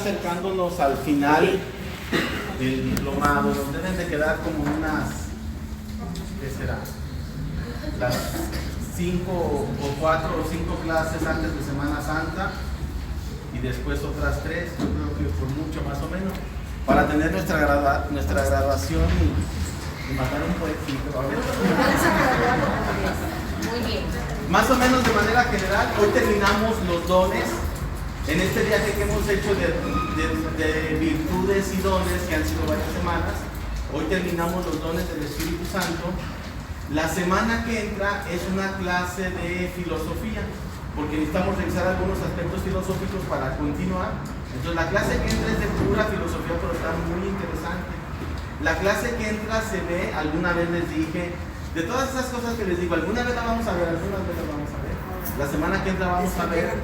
acercándonos al final del diplomado. Nos deben de quedar como unas, ¿qué será? Las 5 o 4 o 5 clases antes de Semana Santa y después otras 3, yo creo que por mucho más o menos, para tener nuestra graduación y matar un poquito. Muy bien. Más o menos de manera general, hoy terminamos los dones. En este viaje que hemos hecho de virtudes y dones, que han sido varias semanas, hoy terminamos los dones del Espíritu Santo. La semana que entra es una clase de filosofía, porque necesitamos revisar algunos aspectos filosóficos para continuar. Entonces la clase que entra es de pura filosofía, pero está muy interesante. La clase que entra se ve, alguna vez les dije, de todas esas cosas que les digo, alguna vez la vamos a ver, algunas veces la vamos a ver. La semana que entra vamos a ver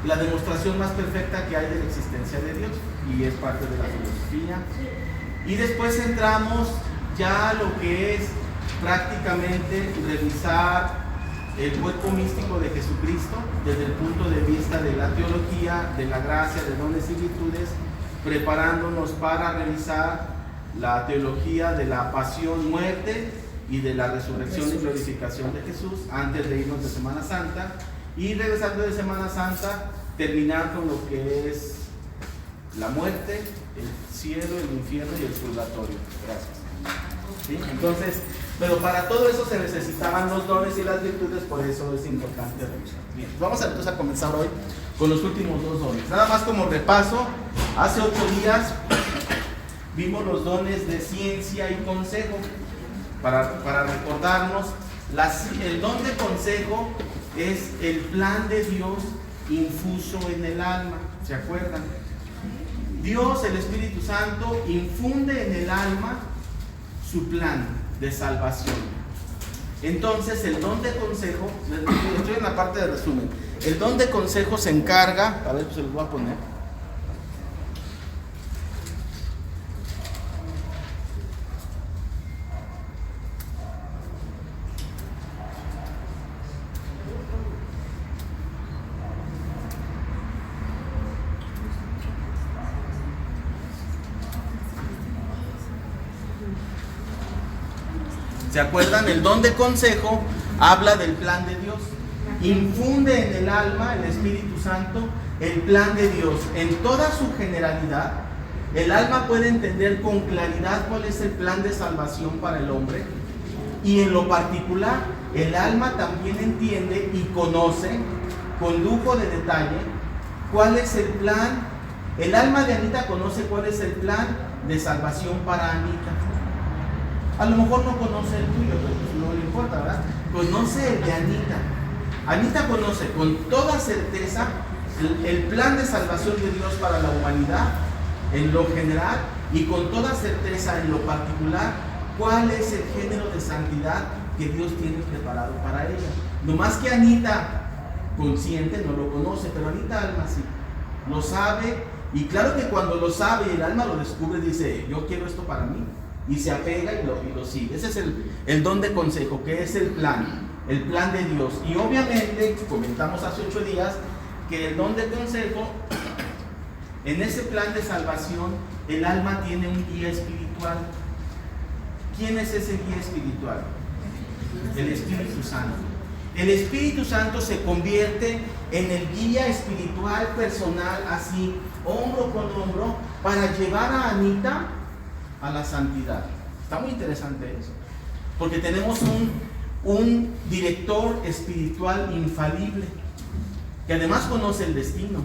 la demostración más perfecta que hay de la existencia de Dios, y es parte de la filosofía. Y después entramos ya a lo que es prácticamente revisar el cuerpo místico de Jesucristo desde el punto de vista de la teología, de la gracia, de dones y virtudes, preparándonos para revisar la teología de la pasión, muerte y de la resurrección y glorificación de Jesús antes de irnos de Semana Santa, y regresando de Semana Santa terminar con lo que es la muerte, el cielo, el infierno y el purgatorio. Gracias. ¿Sí? Entonces, pero para todo eso se necesitaban los dones y las virtudes, por eso es importante revisar. Bien, vamos entonces a comenzar hoy con los últimos 2 dones. Nada más como repaso, hace 8 días vimos los dones de ciencia y consejo. Para recordarnos, el don de consejo es el plan de Dios infuso en el alma. ¿Se acuerdan? Dios, el Espíritu Santo, infunde en el alma su plan de salvación. Entonces el don de consejo, estoy en la parte de resumen, el don de consejo se encarga, a ver, pues se los voy a poner. ¿Se acuerdan? El don de consejo habla del plan de Dios. Infunde en el alma, el Espíritu Santo, el plan de Dios en toda su generalidad. El alma puede entender con claridad cuál es el plan de salvación para el hombre. Y en lo particular, el alma también entiende y conoce con lujo de detalle cuál es el plan. El alma de Anita conoce cuál es el plan de salvación para Anita. A lo mejor no conoce el tuyo, pero no le importa, ¿verdad? Conoce el de Anita. Anita conoce con toda certeza el plan de salvación de Dios para la humanidad en lo general, y con toda certeza en lo particular cuál es el género de santidad que Dios tiene preparado para ella. No más que Anita consciente no lo conoce, pero Anita alma sí lo sabe, y claro que cuando lo sabe y el alma lo descubre, dice: yo quiero esto para mí, y se apega y lo sigue. Ese es el don de consejo, que es el plan de Dios. Y obviamente comentamos hace 8 días que el don de consejo, en ese plan de salvación, el alma tiene un guía espiritual. ¿Quién es ese guía espiritual? El Espíritu Santo. El Espíritu Santo se convierte en el guía espiritual personal, así, hombro con hombro, para llevar a Anita a la santidad. Está muy interesante eso, porque tenemos un director espiritual infalible, que además conoce el destino,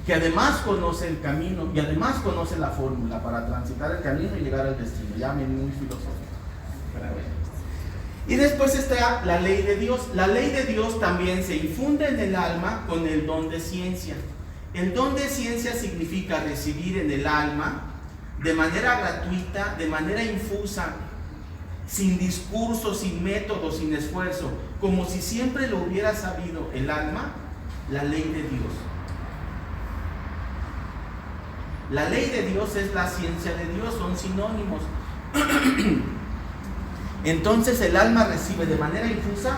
que además conoce el camino, y además conoce la fórmula para transitar el camino y llegar al destino. Llamen muy filosófico, pero bueno. Y después está la ley de Dios. La ley de Dios también se infunde en el alma con el don de ciencia. El don de ciencia significa recibir en el alma de manera gratuita, de manera infusa, sin discurso, sin método, sin esfuerzo, como si siempre lo hubiera sabido el alma, la ley de Dios. La ley de Dios es la ciencia de Dios, son sinónimos. Entonces el alma recibe de manera infusa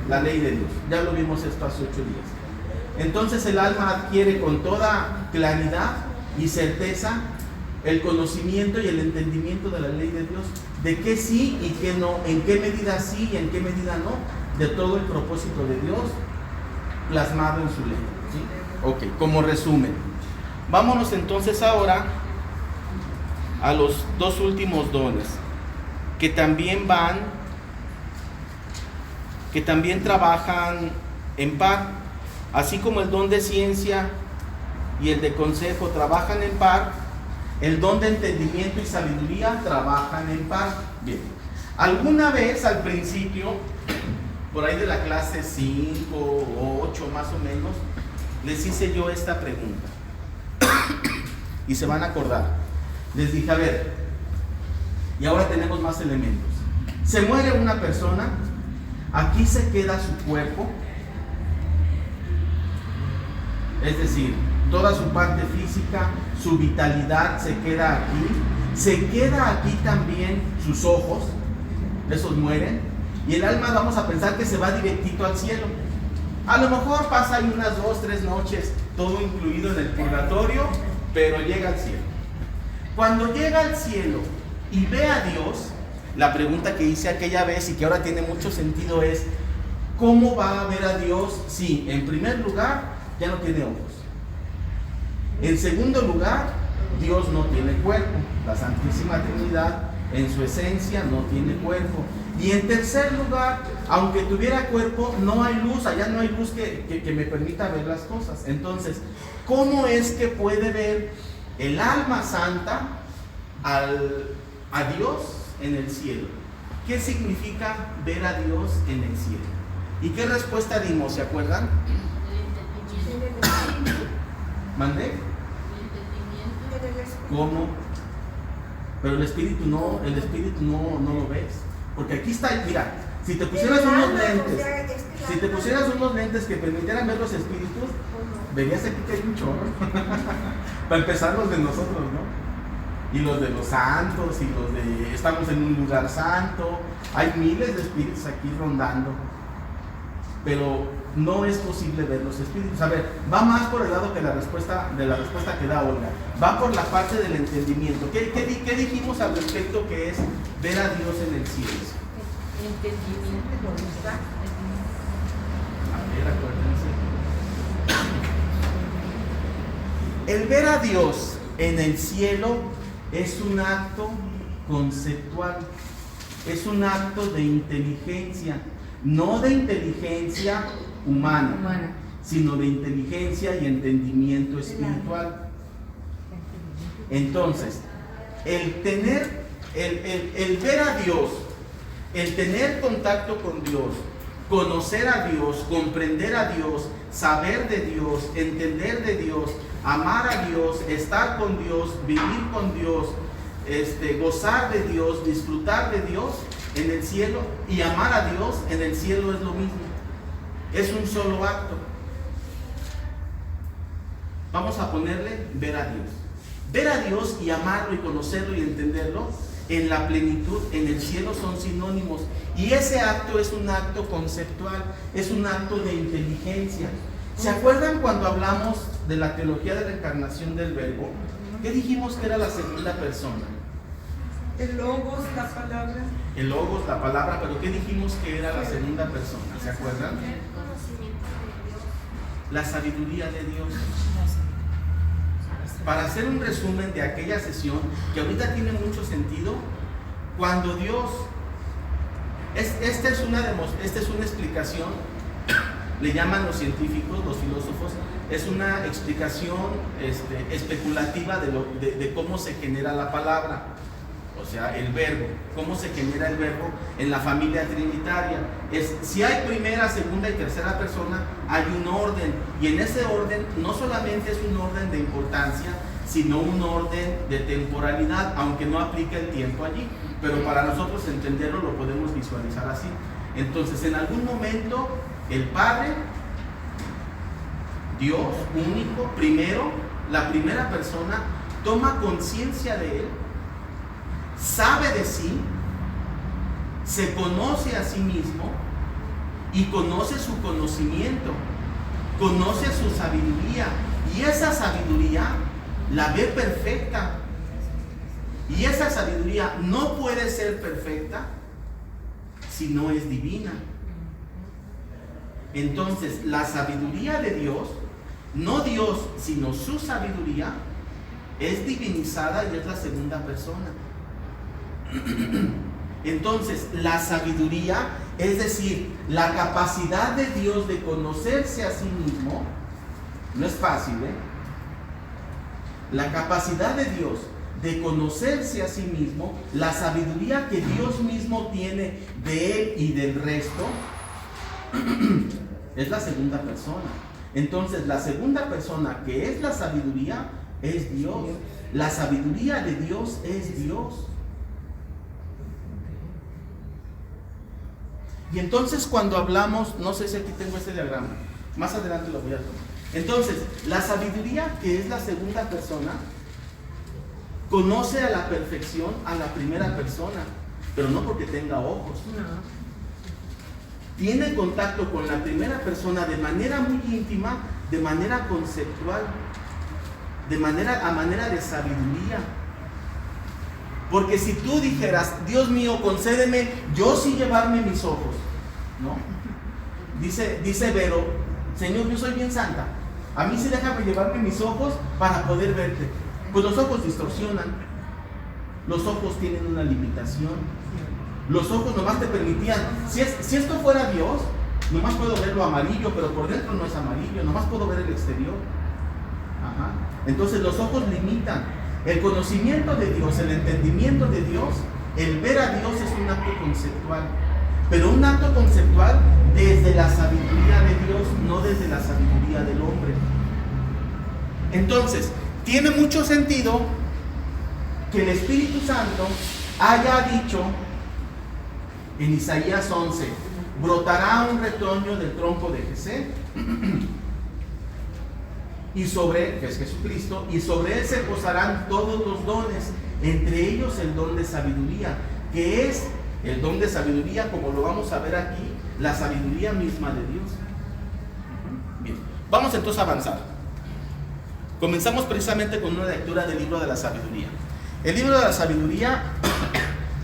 la ley de Dios. Ya lo vimos esto hace 8 días. Entonces el alma adquiere con toda claridad y certeza, el conocimiento y el entendimiento de la ley de Dios, de qué sí y qué no, en qué medida sí y en qué medida no, de todo el propósito de Dios plasmado en su ley, ¿sí? Ok, como resumen, vámonos entonces ahora a los dos últimos dones, que también trabajan en par, así como el don de ciencia y el de consejo trabajan en par, el don de entendimiento y sabiduría trabajan en par. Bien, alguna vez al principio, por ahí de la clase 5 o 8 más o menos, les hice yo esta pregunta y se van a acordar. Les dije, a ver, y ahora tenemos más elementos. Se muere una persona, aquí se queda su cuerpo, es decir, toda su parte física, su vitalidad se queda aquí también sus ojos, esos mueren, y el alma vamos a pensar que se va directito al cielo. A lo mejor pasa ahí unas 2, 3 noches, todo incluido en el purgatorio, pero llega al cielo. Cuando llega al cielo y ve a Dios, la pregunta que hice aquella vez y que ahora tiene mucho sentido es, ¿cómo va a ver a Dios si, en primer lugar, ya no tiene ojos? En segundo lugar, Dios no tiene cuerpo. La Santísima Trinidad, en su esencia, no tiene cuerpo. Y en tercer lugar, aunque tuviera cuerpo, no hay luz, allá no hay luz que me permita ver las cosas. Entonces, ¿cómo es que puede ver el alma santa a Dios en el cielo? ¿Qué significa ver a Dios en el cielo? ¿Y qué respuesta dimos? ¿Se acuerdan? ¿Mandé? ¿Cómo? Pero el espíritu no lo ves. Porque aquí está, mira, si te pusieras unos lentes que permitieran ver los espíritus, verías aquí que hay un chorro. Para empezar, los de nosotros, ¿no? Y los de los santos, y los de estamos en un lugar santo. Hay miles de espíritus aquí rondando. Pero no es posible ver los espíritus. A ver, va más por el lado que la respuesta que da Olga. Va por la parte del entendimiento. ¿Qué dijimos al respecto que es ver a Dios en el cielo? Entendimiento, voluntad. A ver, acuérdense. El ver a Dios en el cielo es un acto conceptual, es un acto de inteligencia, no de inteligencia humana, sino de inteligencia y entendimiento espiritual. Entonces, el ver a Dios, el tener contacto con Dios, conocer a Dios, comprender a Dios, saber de Dios, entender de Dios, amar a Dios, estar con Dios, vivir con Dios, gozar de Dios, disfrutar de Dios en el cielo y amar a Dios en el cielo es lo mismo. Es un solo acto. Vamos a ponerle ver a Dios. Ver a Dios y amarlo y conocerlo y entenderlo en la plenitud, en el cielo, son sinónimos. Y ese acto es un acto conceptual, es un acto de inteligencia. ¿Se acuerdan cuando hablamos de la teología de la encarnación del Verbo? ¿Qué dijimos que era la segunda persona? El logos, la palabra. El logos, la palabra, pero ¿qué dijimos que era la segunda persona? ¿Se acuerdan? El conocimiento de Dios. La sabiduría de Dios. Para hacer un resumen de aquella sesión, que ahorita tiene mucho sentido, cuando Dios, esta es una explicación, le llaman los científicos, los filósofos, es una explicación especulativa de cómo se genera la palabra, o sea, el verbo, cómo se genera el verbo en la familia trinitaria. Si hay primera, segunda y tercera persona, hay un orden, y en ese orden no solamente es un orden de importancia, sino un orden de temporalidad, aunque no aplica el tiempo allí, pero para nosotros entenderlo lo podemos visualizar así. Entonces, en algún momento, el Padre, Dios único, primero, la primera persona, toma conciencia de Él, sabe de sí, se conoce a sí mismo y conoce su conocimiento, conoce su sabiduría, y esa sabiduría la ve perfecta. Y esa sabiduría no puede ser perfecta si no es divina. Entonces, la sabiduría de Dios, no Dios, sino su sabiduría, es divinizada y es la segunda persona. Entonces, la sabiduría, es decir, la capacidad de Dios de conocerse a sí mismo, no es fácil, La capacidad de Dios de conocerse a sí mismo, la sabiduría que Dios mismo tiene de él y del resto, es la segunda persona. Entonces, la segunda persona, que es la sabiduría, es Dios. La sabiduría de Dios es Dios. Y entonces, cuando hablamos, no sé si aquí tengo este diagrama, más adelante lo voy a tomar. Entonces, la sabiduría, que es la segunda persona, conoce a la perfección a la primera persona, pero no porque tenga ojos. Tiene contacto con la primera persona de manera muy íntima, de manera conceptual, a manera de sabiduría. Porque si tú dijeras, Dios mío, concédeme, yo sí llevarme mis ojos, ¿no? Dice Vero, Señor, yo soy bien santa, a mí sí déjame llevarme mis ojos para poder verte. Pues los ojos distorsionan, los ojos tienen una limitación, los ojos nomás te permitían, si esto fuera Dios, nomás puedo ver lo amarillo, pero por dentro no es amarillo, nomás puedo ver el exterior. Ajá. Entonces los ojos limitan. El conocimiento de Dios, el entendimiento de Dios, el ver a Dios es un acto conceptual, pero un acto conceptual desde la sabiduría de Dios, no desde la sabiduría del hombre. Entonces, tiene mucho sentido que el Espíritu Santo haya dicho en Isaías 11, brotará un retoño del tronco de Jesé, y sobre él, que es Jesucristo, y sobre él se posarán todos los dones, entre ellos el don de sabiduría, que es el don de sabiduría, como lo vamos a ver aquí, la sabiduría misma de Dios. Bien, vamos entonces a avanzar. Comenzamos precisamente con una lectura del libro de la sabiduría. El libro de la sabiduría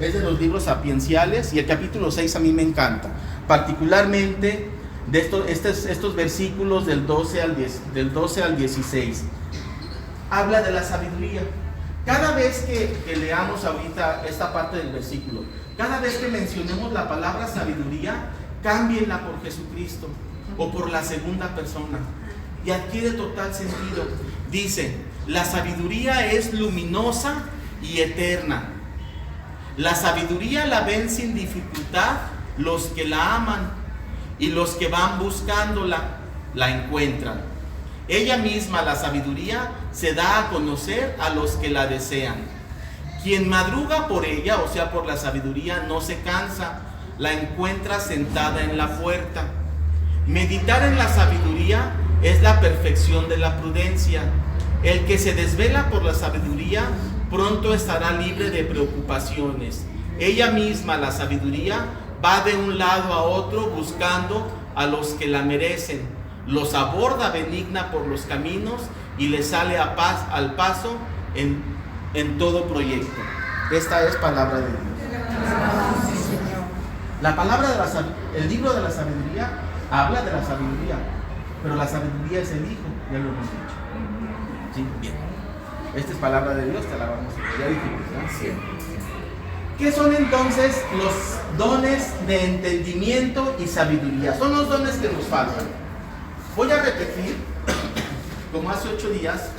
es de los libros sapienciales, y el capítulo 6 a mí me encanta, particularmente de estos versículos del 12 al 16. Habla de la sabiduría. Cada vez que leamos ahorita esta parte del versículo, cada vez que mencionemos la palabra sabiduría, cámbienla por Jesucristo o por la segunda persona y adquiere total sentido. Dice, la sabiduría es luminosa y eterna. La sabiduría la ven sin dificultad los que la aman, y los que van buscándola, la encuentran. Ella misma, la sabiduría, se da a conocer a los que la desean. Quien madruga por ella, o sea, por la sabiduría, no se cansa, la encuentra sentada en la puerta. Meditar en la sabiduría es la perfección de la prudencia. El que se desvela por la sabiduría, pronto estará libre de preocupaciones. Ella misma, la sabiduría, va de un lado a otro buscando a los que la merecen, los aborda benigna por los caminos y les sale al paso en todo proyecto. Esta es palabra de Dios. La palabra el libro de la sabiduría habla de la sabiduría, pero la sabiduría es el Hijo, ya lo hemos dicho. ¿Sí? Bien. Esta es palabra de Dios, te la vamos a ver. Ya dijimos, ¿no? Sí. ¿Qué son entonces los dones de entendimiento y sabiduría? Son los dones que nos faltan. Voy a repetir, como hace 8 días,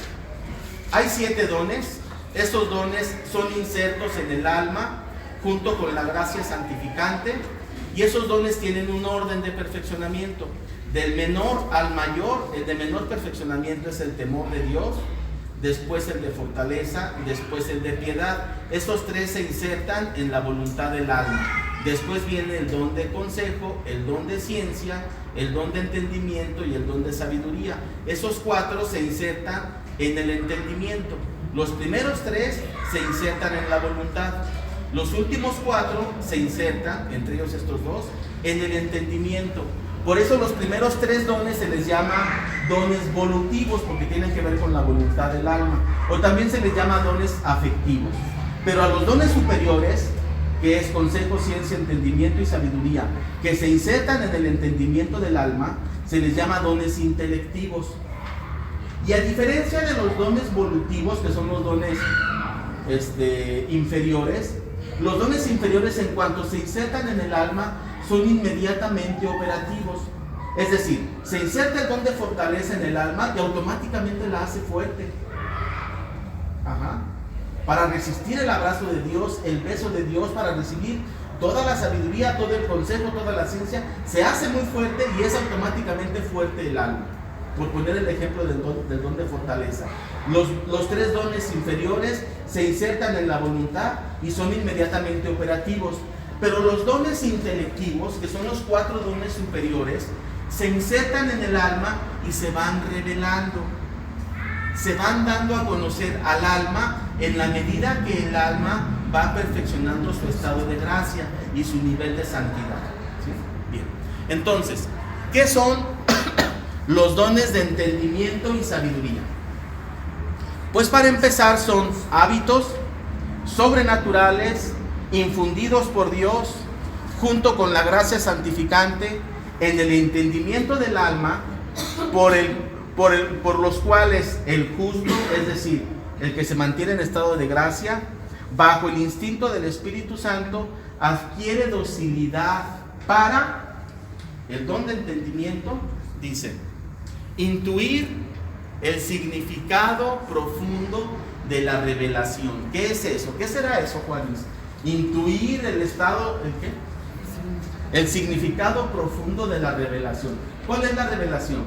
hay 7 dones. Estos dones son insertos en el alma junto con la gracia santificante, y esos dones tienen un orden de perfeccionamiento. Del menor al mayor, el de menor perfeccionamiento es el temor de Dios, después el de fortaleza y después el de piedad. Estos 3 se insertan en la voluntad del alma. Después viene el don de consejo, el don de ciencia, el don de entendimiento y el don de sabiduría. Esos 4 se insertan en el entendimiento. Los primeros 3 se insertan en la voluntad. Los últimos 4 se insertan, entre ellos estos 2, en el entendimiento. Por eso los primeros 3 dones se les llama dones volutivos, porque tienen que ver con la voluntad del alma. O también se les llama dones afectivos. Pero a los dones superiores, que es consejo, ciencia, entendimiento y sabiduría, que se insertan en el entendimiento del alma, se les llama dones intelectivos. Y a diferencia de los dones volutivos, que son los dones inferiores, los dones inferiores, en cuanto se insertan en el alma, son inmediatamente operativos. Es decir, se inserta el don de fortaleza en el alma y automáticamente la hace fuerte. Para resistir el abrazo de Dios, el beso de Dios, para recibir toda la sabiduría, todo el consejo, toda la ciencia, se hace muy fuerte y es automáticamente fuerte el alma. Por poner el ejemplo del don de fortaleza. Los 3 dones inferiores se insertan en la voluntad y son inmediatamente operativos. Pero los dones intelectivos, que son los 4 dones superiores, se insertan en el alma y se van revelando. Se van dando a conocer al alma en la medida que el alma va perfeccionando su estado de gracia y su nivel de santidad. ¿Sí? Bien. Entonces, ¿qué son los dones de entendimiento y sabiduría? Pues para empezar son hábitos sobrenaturales infundidos por Dios junto con la gracia santificante en el entendimiento del alma por los cuales el justo, es decir, el que se mantiene en estado de gracia, bajo el instinto del Espíritu Santo, adquiere docilidad para el don de entendimiento, dice, intuir el significado profundo de la revelación. ¿Qué es eso? ¿Qué será eso, Juanis? Intuir el estado, ¿el qué? El significado profundo de la revelación. ¿Cuál es la revelación?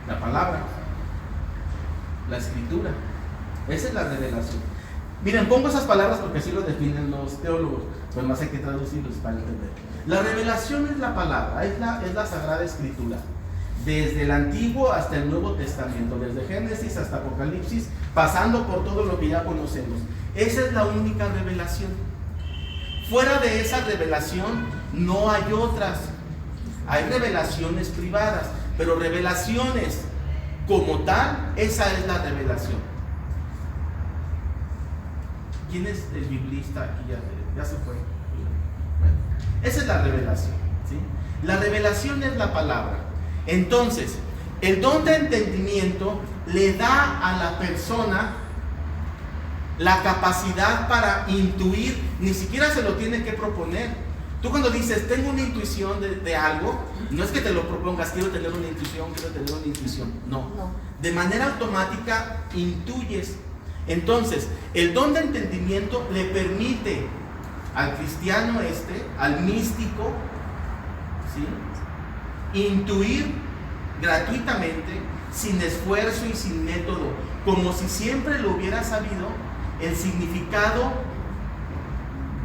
La palabra, la escritura. Esa es la revelación. Miren, pongo esas palabras porque así lo definen los teólogos, pues más hay que traducirlos para entender. La revelación es la palabra, es la Sagrada Escritura. Desde el Antiguo hasta el Nuevo Testamento, desde Génesis hasta Apocalipsis, pasando por todo lo que ya conocemos. Esa es la única revelación. Fuera de esa revelación no hay otras. Hay revelaciones privadas, pero revelaciones como tal, esa es la revelación. ¿Quién es el biblista aquí? Ya se fue. Bueno, esa es la revelación, ¿sí? La revelación es la palabra. Entonces, el don de entendimiento le da a la persona la capacidad para intuir, ni siquiera se lo tiene que proponer. Tú cuando dices, tengo una intuición de algo, no es que te lo propongas, quiero tener una intuición, no. De manera automática intuyes. Entonces, el don de entendimiento le permite al cristiano al místico, ¿sí?, intuir gratuitamente, sin esfuerzo y sin método, como si siempre lo hubiera sabido, el significado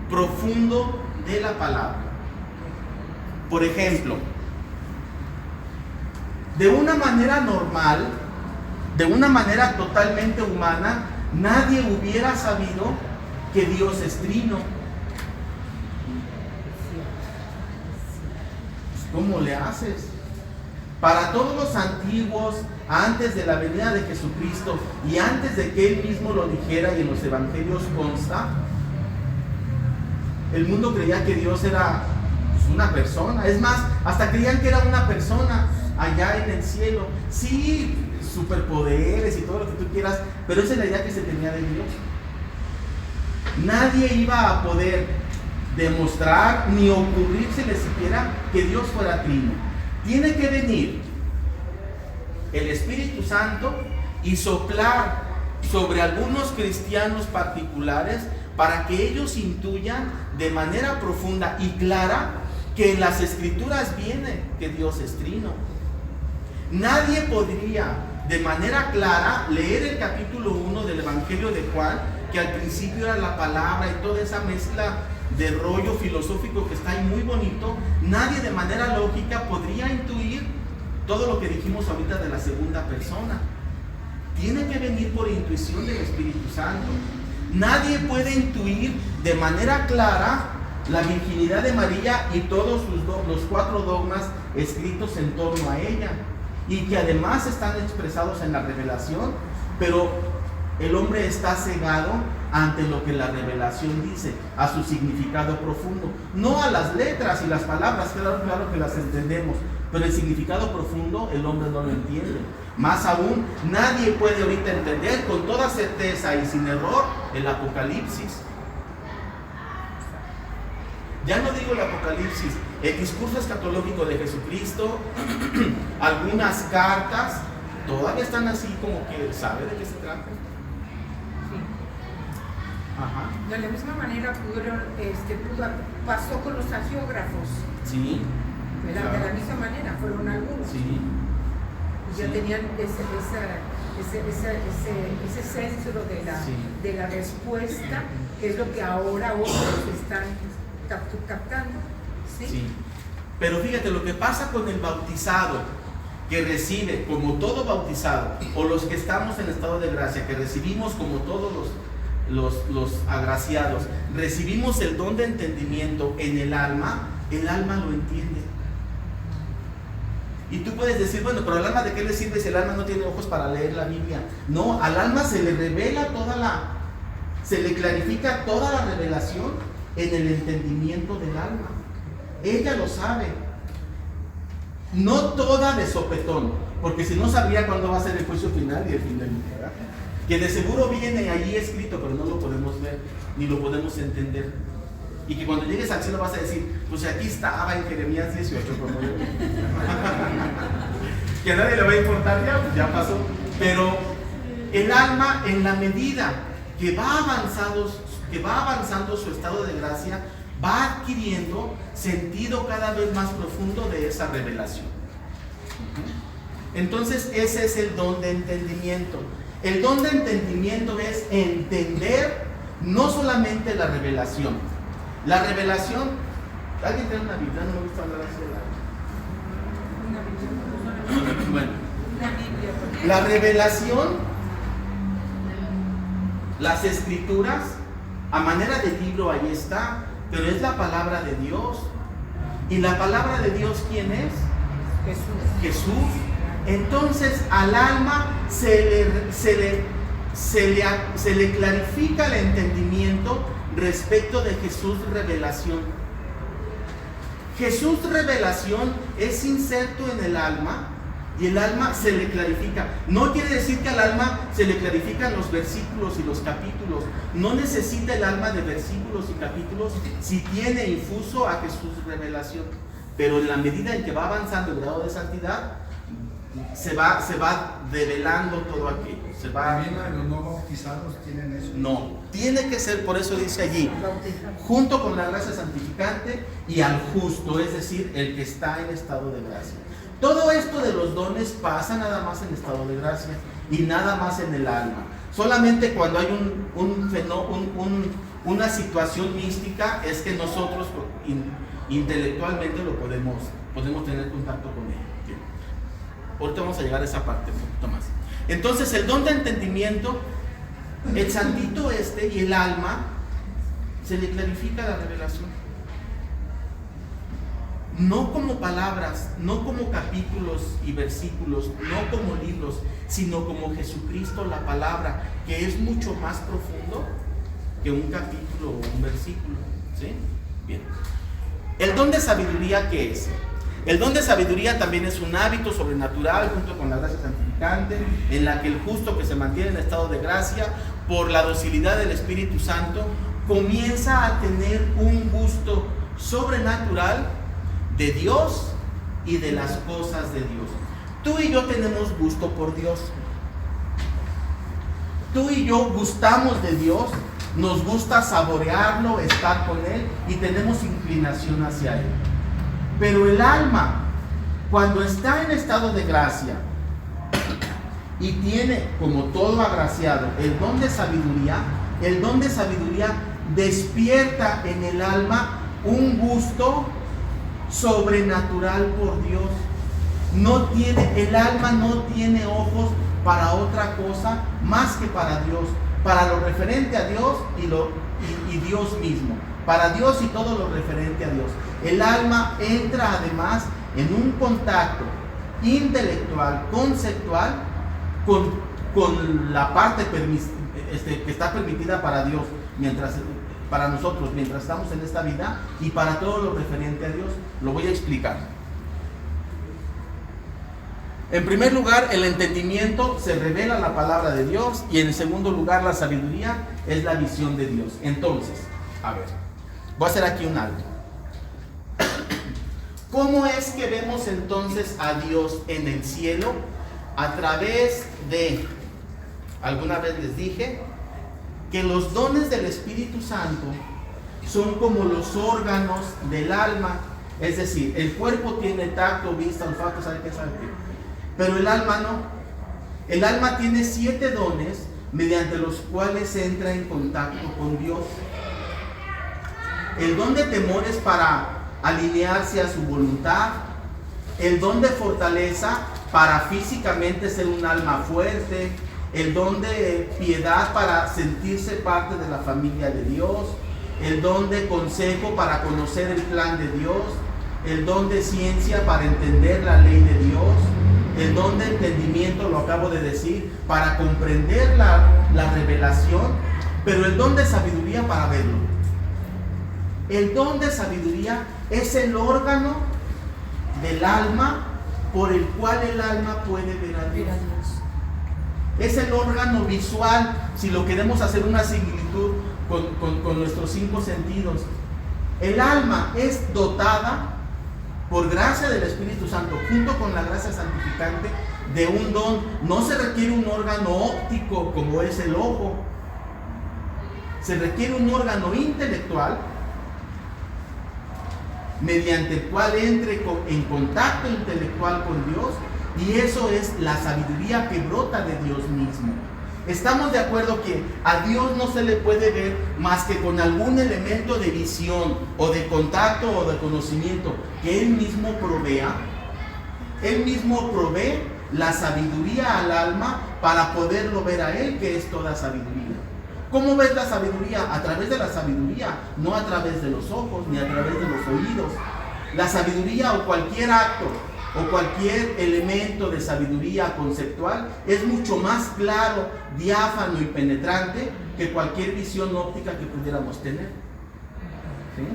profundo de la palabra. Por ejemplo, de una manera normal, de una manera totalmente humana, nadie hubiera sabido que Dios es trino. ¿Cómo le haces? Para todos los antiguos, antes de la venida de Jesucristo y antes de que Él mismo lo dijera, y en los evangelios consta, el mundo creía que Dios era una persona. Es más, hasta creían que era una persona allá en el cielo. Sí, superpoderes y todo lo que tú quieras, pero esa es la idea que se tenía de Dios. Nadie iba a poder demostrar ni ocurrírsele siquiera que Dios fuera trino. Tiene que venir el Espíritu Santo y soplar sobre algunos cristianos particulares para que ellos intuyan de manera profunda y clara que en las Escrituras viene que Dios es trino. Nadie podría de manera clara leer el capítulo 1 del Evangelio de Juan, que al principio era la palabra y toda esa mezcla de rollo filosófico que está ahí muy bonito. Nadie de manera lógica podría intuir todo lo que dijimos ahorita de la segunda persona. Tiene que venir por intuición del Espíritu Santo. Nadie puede intuir de manera clara la virginidad de María y todos los 4 dogmas escritos en torno a ella, y que además están expresados en la revelación, pero el hombre está cegado ante lo que la revelación dice, a su significado profundo, no a las letras y las palabras, claro que las entendemos, pero el significado profundo el hombre no lo entiende. Más aún, nadie puede ahorita entender con toda certeza y sin error el Apocalipsis. Ya no digo el Apocalipsis, el discurso escatológico de Jesucristo, algunas cartas, todavía están así como que ¿sabe de qué se trata? Ajá. De la misma manera pasó con los agiógrafos. Sí. De la misma manera, fueron algunos. Sí. Y ya tenían ese centro de la respuesta, que es lo que ahora otros están captando. ¿Sí? Sí. Pero fíjate, lo que pasa con el bautizado, que recibe como todo bautizado, o los que estamos en estado de gracia, que recibimos como todos los agraciados, recibimos el don de entendimiento en el alma lo entiende. Y tú puedes decir, bueno, pero al alma ¿de qué le sirve si el alma no tiene ojos para leer la Biblia? No, al alma se le revela se le clarifica toda la revelación en el entendimiento del alma. Ella lo sabe. No toda de sopetón, porque si no sabría cuándo va a ser el juicio final y el fin del mundo, ¿verdad? Que de seguro viene allí escrito, pero no lo podemos ver, ni lo podemos entender. Y que cuando llegues al cielo vas a decir, pues aquí estaba en Jeremías 18, como yo. Que a nadie le va a importar ya, pues ya pasó. Pero el alma, en la medida que va avanzando su estado de gracia, va adquiriendo sentido cada vez más profundo de esa revelación. Entonces ese es el don de entendimiento. El don de entendimiento es entender no solamente la revelación. La revelación, ¿alguien tiene una Biblia? No me gusta hablar así. Bueno, la revelación, las escrituras, a manera de libro ahí está, pero es la palabra de Dios. ¿Y la palabra de Dios quién es? Jesús. Entonces al alma se le clarifica el entendimiento respecto de Jesús revelación. Jesús revelación es inserto en el alma y el alma se le clarifica. No quiere decir que al alma se le clarifican los versículos y los capítulos. No necesita el alma de versículos y capítulos si tiene infuso a Jesús revelación. Pero en la medida en que va avanzando el grado de santidad, se va develando todo aquello. También los no bautizados tienen eso. No, tiene que ser, por eso dice allí, junto con la gracia santificante y al justo, es decir, el que está en estado de gracia. Todo esto de los dones pasa nada más en estado de gracia y nada más en el alma. Solamente cuando hay una situación mística es que nosotros intelectualmente lo podemos tener contacto con él. ¿Sí? Ahorita vamos a llegar a esa parte un poquito más. Entonces el don de entendimiento, el santito y el alma, se le clarifica la revelación. No como palabras, no como capítulos y versículos, no como libros, sino como Jesucristo, la palabra, que es mucho más profundo que un capítulo o un versículo. ¿Sí? Bien. El don de sabiduría, ¿qué es? El don de sabiduría también es un hábito sobrenatural junto con la gracia santificante, en la que el justo que se mantiene en estado de gracia por la docilidad del Espíritu Santo comienza a tener un gusto sobrenatural de Dios y de las cosas de Dios. Tú y yo tenemos gusto por Dios. Tú y yo gustamos de Dios, nos gusta saborearlo, estar con Él y tenemos inclinación hacia Él. Pero el alma, cuando está en estado de gracia y tiene, como todo agraciado, el don de sabiduría despierta en el alma un gusto sobrenatural por Dios. El alma no tiene ojos para otra cosa más que para Dios. para lo referente a Dios y Dios mismo, para Dios y todo lo referente a Dios. El alma entra además en un contacto intelectual, conceptual, con la parte que está permitida para Dios, para nosotros, mientras estamos en esta vida, y para todo lo referente a Dios. Lo voy a explicar. En primer lugar, el entendimiento se revela la palabra de Dios, y en segundo lugar, la sabiduría es la visión de Dios. Entonces, a ver, voy a hacer aquí un alto. ¿Cómo es que vemos entonces a Dios en el cielo? A través de, alguna vez les dije, que los dones del Espíritu Santo son como los órganos del alma. Es decir, el cuerpo tiene tacto, vista, olfato, sabe qué. Pero el alma no. El alma tiene 7 dones mediante los cuales entra en contacto con Dios. El don de temor es para alinearse a su voluntad. El don de fortaleza para físicamente ser un alma fuerte. El don de piedad para sentirse parte de la familia de Dios. El don de consejo para conocer el plan de Dios. El don de ciencia para entender la ley de Dios. El don de entendimiento, lo acabo de decir, para comprender la revelación. Pero el don de sabiduría para verlo. El don de sabiduría es el órgano del alma por el cual el alma puede ver a Dios. Es el órgano visual, si lo queremos hacer una similitud con nuestros 5 sentidos. El alma es dotada por gracia del Espíritu Santo, junto con la gracia santificante, de un don. No se requiere un órgano óptico como es el ojo. Se requiere un órgano intelectual mediante el cual entre en contacto intelectual con Dios, y eso es la sabiduría que brota de Dios mismo. Estamos de acuerdo que a Dios no se le puede ver más que con algún elemento de visión o de contacto o de conocimiento que Él mismo provea. Él mismo provee la sabiduría al alma para poderlo ver a Él, que es toda sabiduría. ¿Cómo ves la sabiduría? A través de la sabiduría, no a través de los ojos ni a través de los oídos. La sabiduría o cualquier acto o cualquier elemento de sabiduría conceptual es mucho más claro, diáfano y penetrante que cualquier visión óptica que pudiéramos tener. ¿Sí?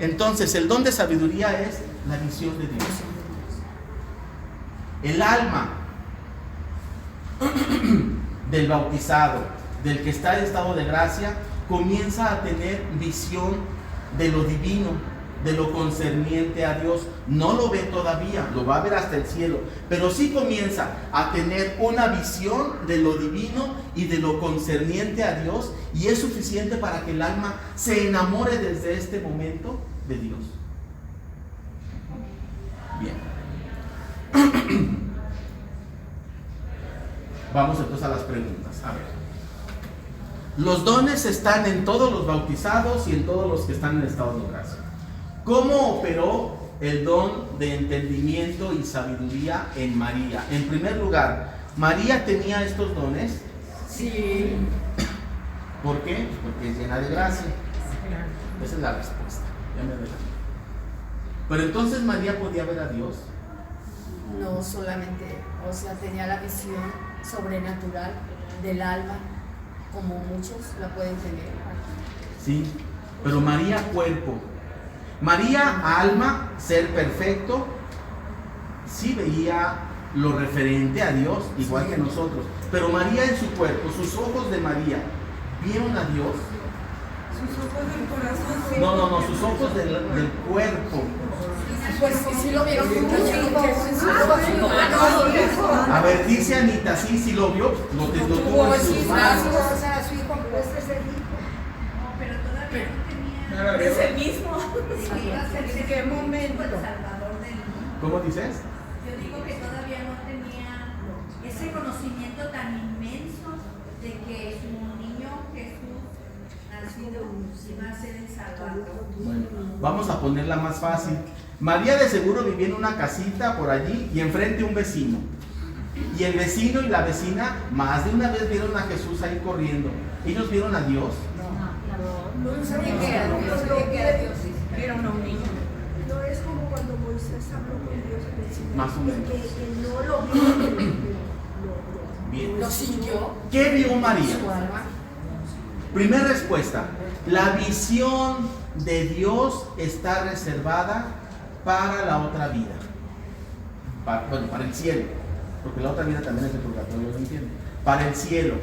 Entonces, el don de sabiduría es la visión de Dios. El alma del bautizado, del que está en estado de gracia, comienza a tener visión de lo divino, de lo concerniente a Dios. No lo ve todavía, lo va a ver hasta el cielo, pero sí comienza a tener una visión de lo divino y de lo concerniente a Dios, y es suficiente para que el alma se enamore desde este momento de Dios. Bien. Vamos entonces a las preguntas. A ver. Los dones están en todos los bautizados y en todos los que están en estado de gracia. ¿Cómo operó el don de entendimiento y sabiduría en María? En primer lugar, ¿María tenía estos dones? Sí. ¿Por qué? Porque es llena de gracia. Esa es la respuesta. Ya me adelanto. Pero entonces María podía ver a Dios. No solamente, o sea, tenía la visión sobrenatural del alma, como muchos la pueden tener. Sí, pero María cuerpo. María alma, ser perfecto, sí veía lo referente a Dios, igual sí, que nosotros. Pero María en su cuerpo, sus ojos de María, ¿vieron a Dios? Sus ojos del corazón. Sí. No, sus ojos del cuerpo. Pues sí lo vieron mucho. A ver, dice Anita, sí lo vio, lo tuvo en sus manos. Pero todavía no tenía. Es el mismo. ¿En qué momento? Salvador del mundo. ¿Cómo dices? Yo digo que todavía no tenía ese conocimiento tan inmenso de que su niño Jesús nacido iba a ser el Salvador. Bueno, vamos a ponerla más fácil. María de seguro vivía en una casita por allí y enfrente un vecino. Y el vecino y la vecina más de una vez vieron a Jesús ahí corriendo. ¿Ellos vieron a Dios? No sabía que era Dios, vieron a un niño. No es como cuando Moisés habló con Dios en el Sinaí, Más o menos. que no lo vio, Bien. Lo sintió. ¿Qué vio María? Su alma. Primera respuesta. La visión de Dios está reservada para la otra vida. Para el cielo. Porque la otra vida también es el purgatorio, ¿lo entienden? Para el cielo.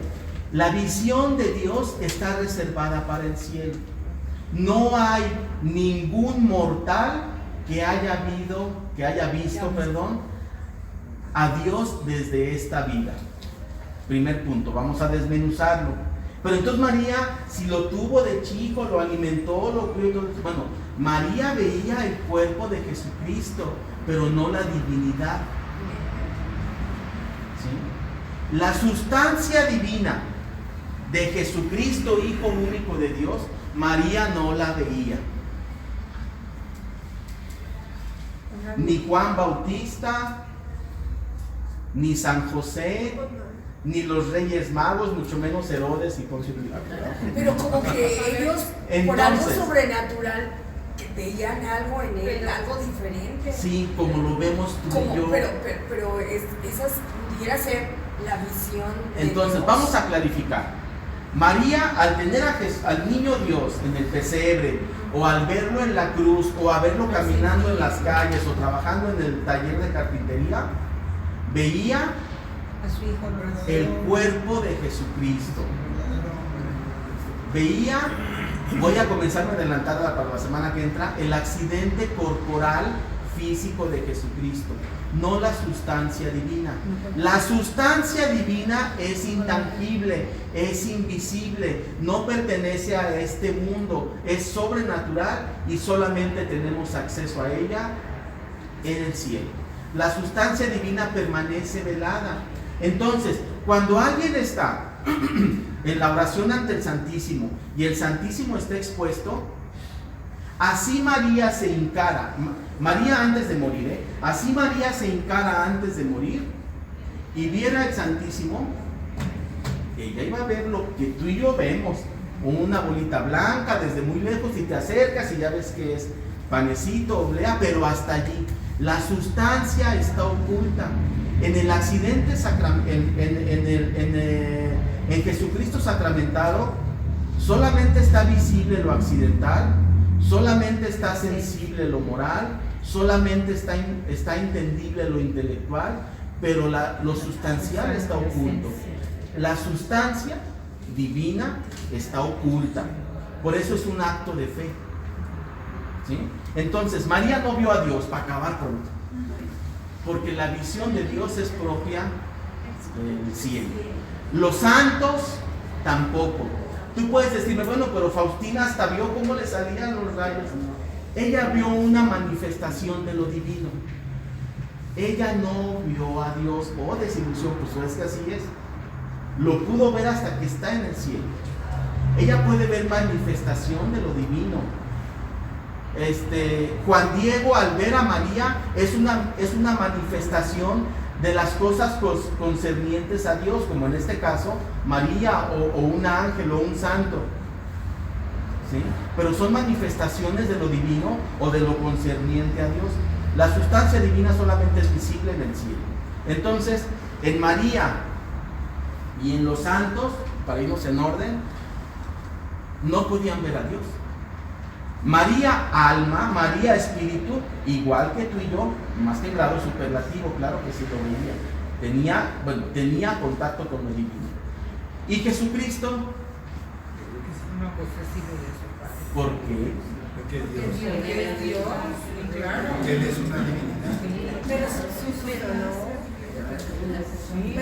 La visión de Dios está reservada para el cielo. No hay ningún mortal que haya visto, a Dios desde esta vida. Primer punto, vamos a desmenuzarlo. Pero entonces María, si lo tuvo de chico, lo alimentó, lo crió, bueno, María veía el cuerpo de Jesucristo, pero no la divinidad. ¿Sí? La sustancia divina de Jesucristo, Hijo único de Dios, María no la veía. Ni Juan Bautista, ni San José, ni los Reyes Magos, mucho menos Herodes y Poncio Pilato. Pero como que ellos, por algo sobrenatural, que veían algo en él, algo diferente. Sí, como lo vemos tú y yo. Pero esa pudiera ser la visión de Entonces, Dios. vamos a clarificar. María, al tener al niño Dios en el pesebre, o al verlo en la cruz, o a verlo caminando en las calles, o trabajando en el taller de carpintería, veía A su hijo el cuerpo de Jesucristo. Veía, voy a comenzar a adelantar para la semana que entra, el accidente corporal físico de Jesucristo, no la sustancia divina. La sustancia divina es intangible, es invisible, no pertenece a este mundo, es sobrenatural y solamente tenemos acceso a ella en el cielo. La sustancia divina permanece velada. Entonces, cuando alguien está en la oración ante el Santísimo y el Santísimo está expuesto, así María se encara, María antes de morir, así María se encara antes de morir y viera el Santísimo, ella iba a ver lo que tú y yo vemos, una bolita blanca desde muy lejos y te acercas y ya ves que es panecito, oblea, pero hasta allí. La sustancia está oculta. En el accidente en Jesucristo sacramentado, solamente está visible lo accidental, solamente está sensible lo moral, solamente está entendible lo intelectual, pero lo sustancial está oculto. La sustancia divina está oculta. Por eso es un acto de fe. ¿Sí? Entonces, María no vio a Dios, para acabar pronto, porque la visión de Dios es propia del cielo. Los santos tampoco. Tú puedes decirme, bueno, pero Faustina hasta vio cómo le salían los rayos. Ella vio una manifestación de lo divino. Ella no vio a Dios. Oh, desilusión, pues es que así es. Lo pudo ver hasta que está en el cielo. Ella puede ver manifestación de lo divino. Juan Diego, al ver a María, es una manifestación de las cosas concernientes a Dios, como en este caso María o un ángel o un santo, ¿sí? Pero son manifestaciones de lo divino o de lo concerniente a Dios. La sustancia divina solamente es visible en el cielo. Entonces, en María y en los santos, para irnos en orden, no podían ver a Dios. María alma, María espíritu, igual que tú y yo, más que en grado superlativo, claro que sí lo veía. Tenía contacto con lo divino. Y Jesucristo, ¿por qué? Porque Dios, Porque es Dios, claro. porque Él es una divinidad. Pero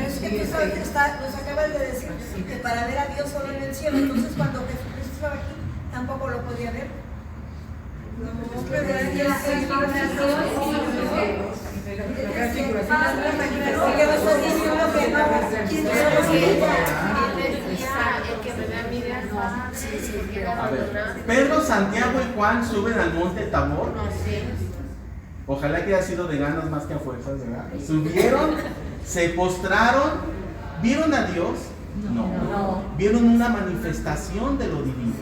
es que tú sabes, nos acabas de decir que para ver a Dios solo en el cielo, entonces cuando Jesucristo estaba aquí, tampoco lo podía ver. A ver, Pedro, Santiago y Juan suben al monte Tabor. Ojalá que haya sido de ganas más que a fuerzas, ¿verdad? Subieron ¿Se postraron? ¿Vieron a Dios? No. Vieron una manifestación de lo divino.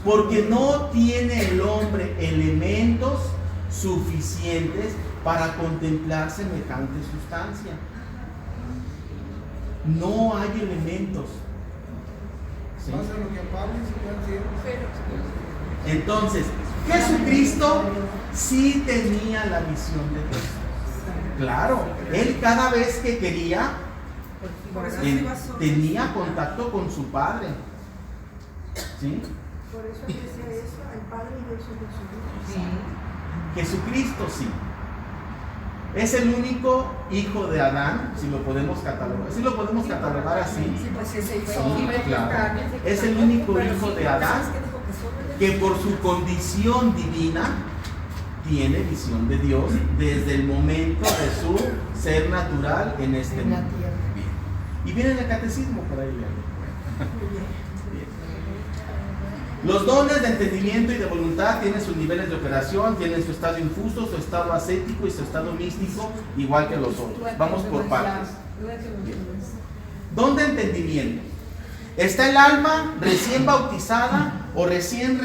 Porque no tiene el hombre elementos suficientes para contemplar semejante sustancia. No hay elementos. ¿Sí? Pasa lo que a Pablo se Entonces, Jesucristo sí tenía la visión de Dios. Claro, él cada vez que quería tenía contacto con su Padre. ¿Sí? Por eso decía eso, al Padre y Dios Jesucristo. Jesucristo sí. Es el único hijo de Adán, si lo podemos catalogar. ¿Sí lo podemos catalogar así? Sí, pues ese hijo. Sí, claro. Es el único hijo de Adán que por su condición divina tiene visión de Dios desde el momento de su ser natural en este mundo. Bien. Y viene el catecismo por ahí. Bien. Los dones de entendimiento y de voluntad tienen sus niveles de operación, tienen su estado infuso, su estado ascético y su estado místico, igual que los otros. Vamos por partes. Bien. Don de entendimiento. Está el alma recién bautizada o recién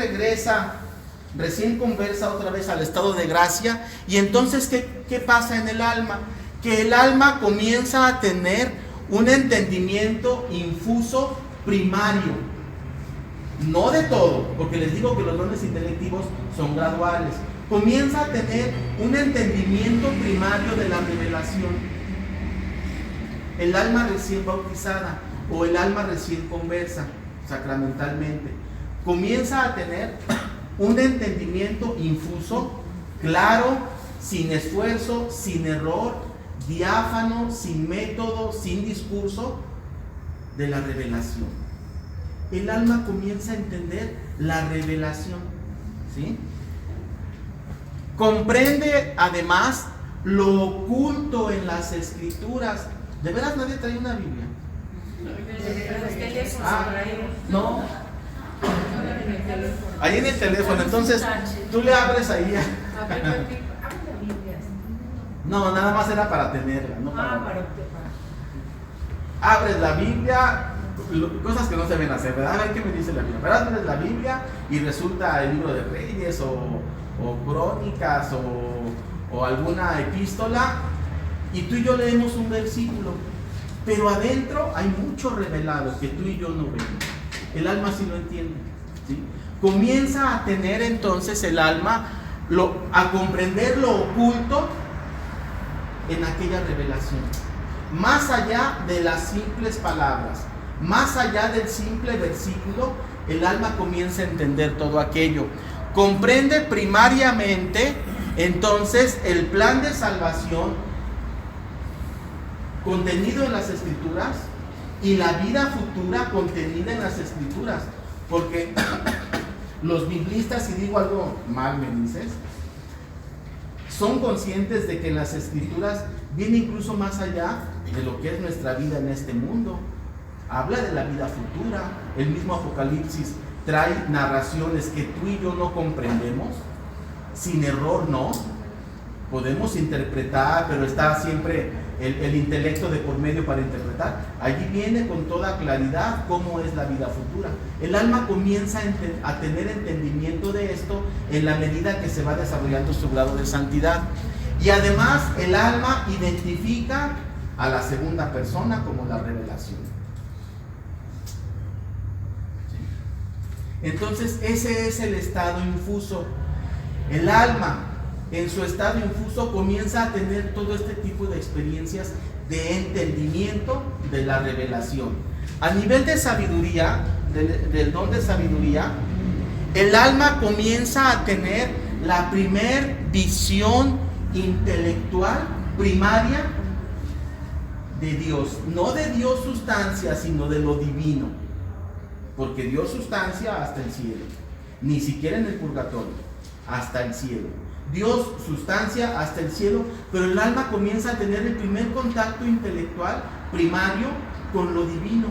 conversa otra vez al estado de gracia. Y entonces, ¿qué pasa en el alma? Que el alma comienza a tener un entendimiento infuso primario. No de todo, porque les digo que los dones intelectivos son graduales. Comienza a tener un entendimiento primario de la revelación. El alma recién bautizada o el alma recién conversa sacramentalmente comienza a tener un entendimiento infuso, claro, sin esfuerzo, sin error, diáfano, sin método, sin discurso, de la revelación. El alma comienza a entender la revelación, ¿sí? Comprende además lo oculto en las escrituras. ¿De veras nadie trae una Biblia? No. Ahí en el teléfono, entonces tú le abres ahí. No, nada más era para tenerla, no para. Abres la Biblia. Cosas que no se deben hacer, ¿verdad? A ver qué me dice la Biblia. Pero abres la Biblia y resulta el libro de Reyes o Crónicas o alguna epístola y tú y yo leemos un versículo, pero adentro hay mucho revelado que tú y yo no vemos. El alma sí lo entiende, ¿sí? Comienza a tener entonces el alma a comprender lo oculto en aquella revelación, más allá de las simples palabras. Más allá del simple versículo, el alma comienza a entender todo aquello. Comprende primariamente, entonces, el plan de salvación contenido en las Escrituras y la vida futura contenida en las Escrituras. Porque los biblistas, si digo algo mal, me dices, son conscientes de que en las Escrituras viene incluso más allá de lo que es nuestra vida en este mundo. Habla de la vida futura. El mismo Apocalipsis trae narraciones que tú y yo no comprendemos. Sin error no. Podemos interpretar, pero está siempre el intelecto de por medio para interpretar. Allí viene con toda claridad cómo es la vida futura. El alma comienza a tener entendimiento de esto en la medida que se va desarrollando su grado de santidad. Y además el alma identifica a la segunda persona como la revelación. Entonces ese es el estado infuso. El alma en su estado infuso comienza a tener todo este tipo de experiencias de entendimiento de la revelación. A nivel de sabiduría, del don de sabiduría, el alma comienza a tener la primer visión intelectual primaria de Dios. No de Dios sustancia, sino de lo divino. Porque Dios sustancia hasta el cielo, ni siquiera en el purgatorio, hasta el cielo. Dios sustancia hasta el cielo, pero el alma comienza a tener el primer contacto intelectual primario con lo divino.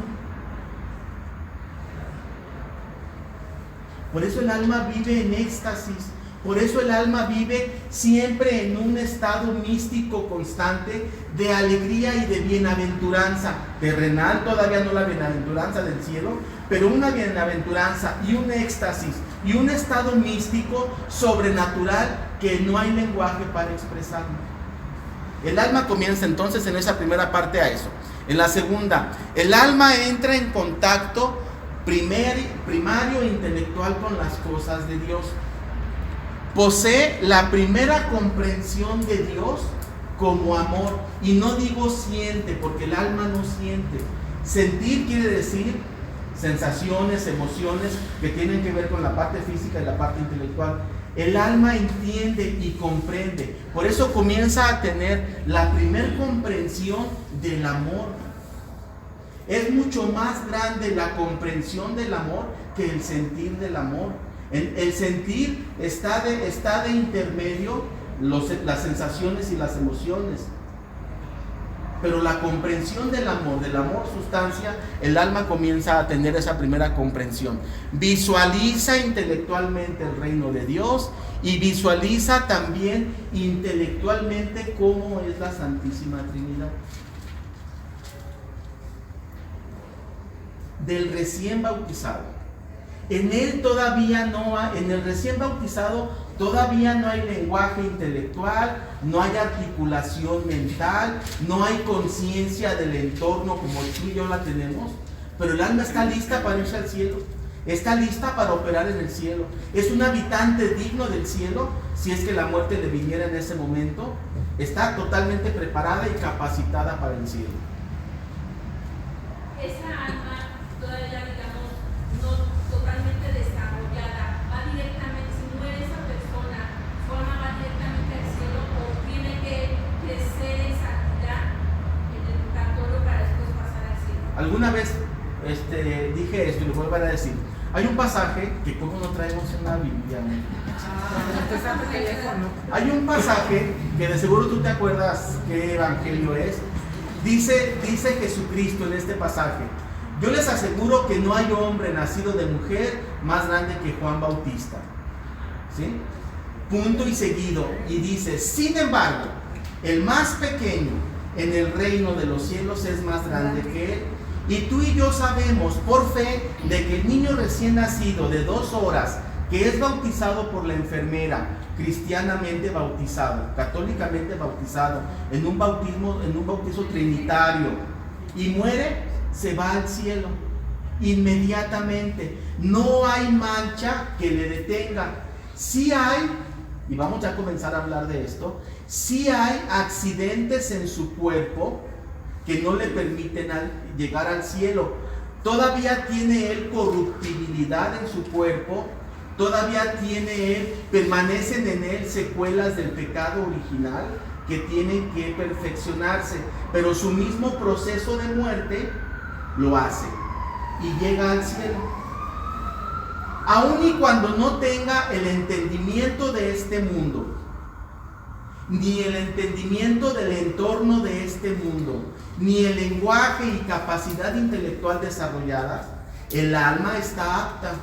Por eso el alma vive en éxtasis, Por eso el alma vive siempre en un estado místico constante de alegría y de bienaventuranza. Terrenal, todavía no la bienaventuranza del cielo, pero una bienaventuranza y un éxtasis y un estado místico sobrenatural que no hay lenguaje para expresarlo. El alma comienza entonces en esa primera parte a eso. En la segunda, el alma entra en contacto primario e intelectual con las cosas de Dios. Posee la primera comprensión de Dios como amor. Y no digo siente, porque el alma no siente. Sentir quiere decir sensaciones, emociones que tienen que ver con la parte física y la parte intelectual. El alma entiende y comprende. Por eso comienza a tener la primer comprensión del amor. Es mucho más grande la comprensión del amor que el sentir del amor. El sentir está de intermedio las sensaciones y las emociones. Pero la comprensión del amor sustancia, el alma comienza a tener esa primera comprensión. Visualiza intelectualmente el reino de Dios y visualiza también intelectualmente cómo es la Santísima Trinidad. Del recién bautizado. En el recién bautizado todavía no hay lenguaje intelectual, no hay articulación mental, no hay conciencia del entorno como tú y yo la tenemos, pero el alma está lista para irse al cielo, está lista para operar en el cielo, es un habitante digno del cielo. Si es que la muerte le viniera en ese momento, está totalmente preparada y capacitada para el cielo. Esa alma todavía, digamos, no totalmente desarrollada, va directamente, si muere esa persona, su alma va directamente al cielo, o tiene que crecer en santidad en el purgatorio para después pasar al cielo. Alguna vez dije esto y lo vuelvo a decir. Hay un pasaje que como no traemos en la Biblia. Hay un pasaje que de seguro tú te acuerdas qué evangelio es. Dice Jesucristo en este pasaje: yo les aseguro que no hay hombre nacido de mujer más grande que Juan Bautista. ¿Sí? Punto y seguido. Y dice: sin embargo, el más pequeño en el reino de los cielos es más grande que él. Y tú y yo sabemos por fe de que el niño recién nacido de 2 horas, que es bautizado por la enfermera, cristianamente bautizado, católicamente bautizado, en un bautizo trinitario, y muere, se va al cielo inmediatamente. No hay mancha que le detenga. Sí hay, y vamos ya a comenzar a hablar de esto, sí hay accidentes en su cuerpo que no le permiten llegar al cielo. Todavía tiene él corruptibilidad en su cuerpo, todavía permanecen en él secuelas del pecado original que tienen que perfeccionarse, pero su mismo proceso de muerte lo hace y llega al cielo. Aun y cuando no tenga el entendimiento de este mundo, ni el entendimiento del entorno de este mundo, ni el lenguaje y capacidad intelectual desarrolladas, el alma está apta,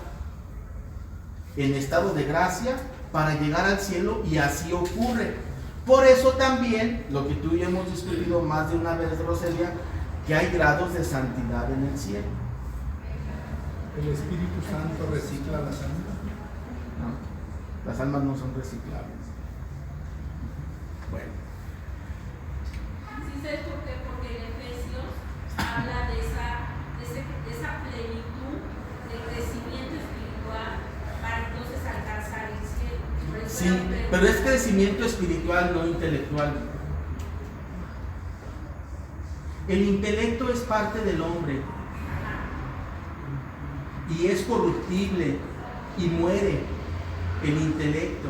en estado de gracia, para llegar al cielo, y así ocurre. Por eso también, lo que tú y yo hemos discutido más de una vez, Roselia, que hay grados de santidad en el cielo. ¿El Espíritu Santo recicla las almas? No, las almas no son reciclables. Bueno. Sí, ¿sabes por qué? Porque en Efesios habla de esa plenitud de crecimiento espiritual para entonces alcanzar el cielo. Sí, pero es crecimiento espiritual, no intelectual. El intelecto es parte del hombre y es corruptible y muere el intelecto.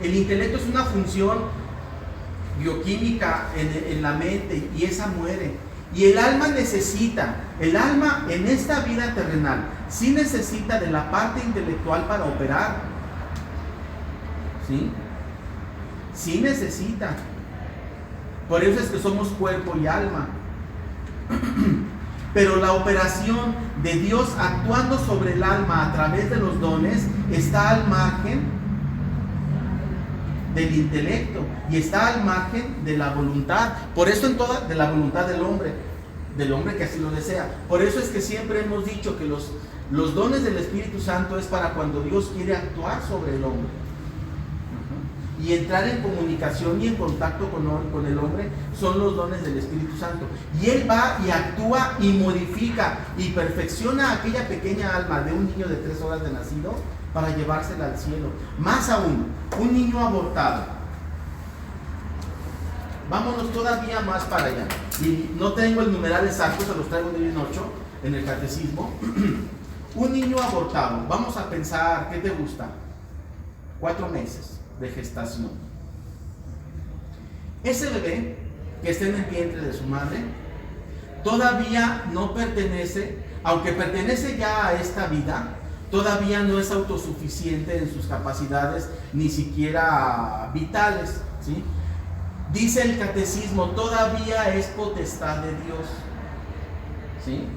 El intelecto es una función bioquímica en la mente, y esa muere. Y el alma en esta vida terrenal, sí necesita de la parte intelectual para operar. ¿Sí? Sí necesita. Por eso es que somos cuerpo y alma. Pero la operación de Dios actuando sobre el alma a través de los dones está al margen del intelecto y está al margen de la voluntad. Por eso de la voluntad del hombre que así lo desea. Por eso es que siempre hemos dicho que los dones del Espíritu Santo es para cuando Dios quiere actuar sobre el hombre y entrar en comunicación y en contacto con el hombre. Son los dones del Espíritu Santo, y Él va y actúa y modifica y perfecciona aquella pequeña alma de un niño de 3 horas de nacido para llevársela al cielo. Más aún, un niño abortado. Vámonos todavía más para allá, y no tengo el numeral exacto, se los traigo de 1 en 8 en el catecismo. Un niño abortado, vamos a pensar, ¿qué te gusta? 4 meses de gestación. Ese bebé que está en el vientre de su madre todavía no pertenece, aunque pertenece ya a esta vida, todavía no es autosuficiente en sus capacidades, ni siquiera vitales, ¿sí? Dice el catecismo, todavía es potestad de Dios, ¿sí?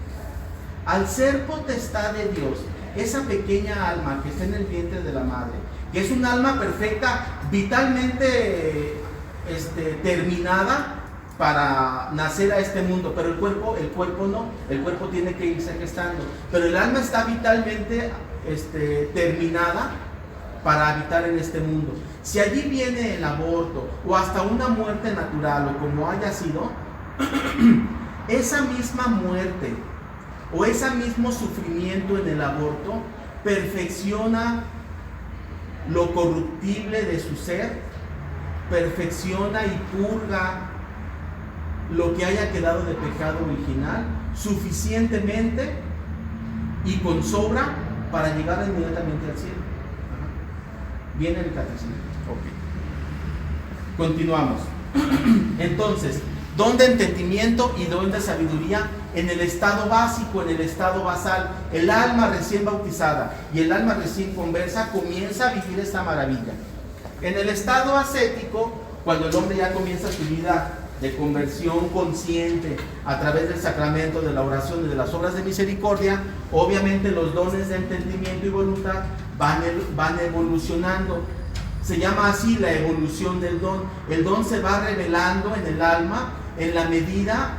Al ser potestad de Dios, esa pequeña alma que está en el vientre de la madre, que es un alma perfecta, vitalmente terminada para nacer a este mundo, pero el cuerpo no, el cuerpo tiene que irse gestando, pero el alma está vitalmente terminada para habitar en este mundo. Si allí viene el aborto o hasta una muerte natural o como haya sido, esa misma muerte o ese mismo sufrimiento en el aborto perfecciona lo corruptible de su ser, perfecciona y purga lo que haya quedado de pecado original suficientemente y con sobra para llegar inmediatamente al cielo. Viene el catecismo. Okay. Continuamos. Entonces, don de entendimiento y don de sabiduría en el estado básico, en el estado basal. El alma recién bautizada y el alma recién conversa comienza a vivir esta maravilla. En el estado ascético, cuando el hombre ya comienza su vida de conversión consciente a través del sacramento de la oración y de las obras de misericordia, obviamente los dones de entendimiento y voluntad van evolucionando. Se llama así la evolución del don. El don se va revelando en el alma en la medida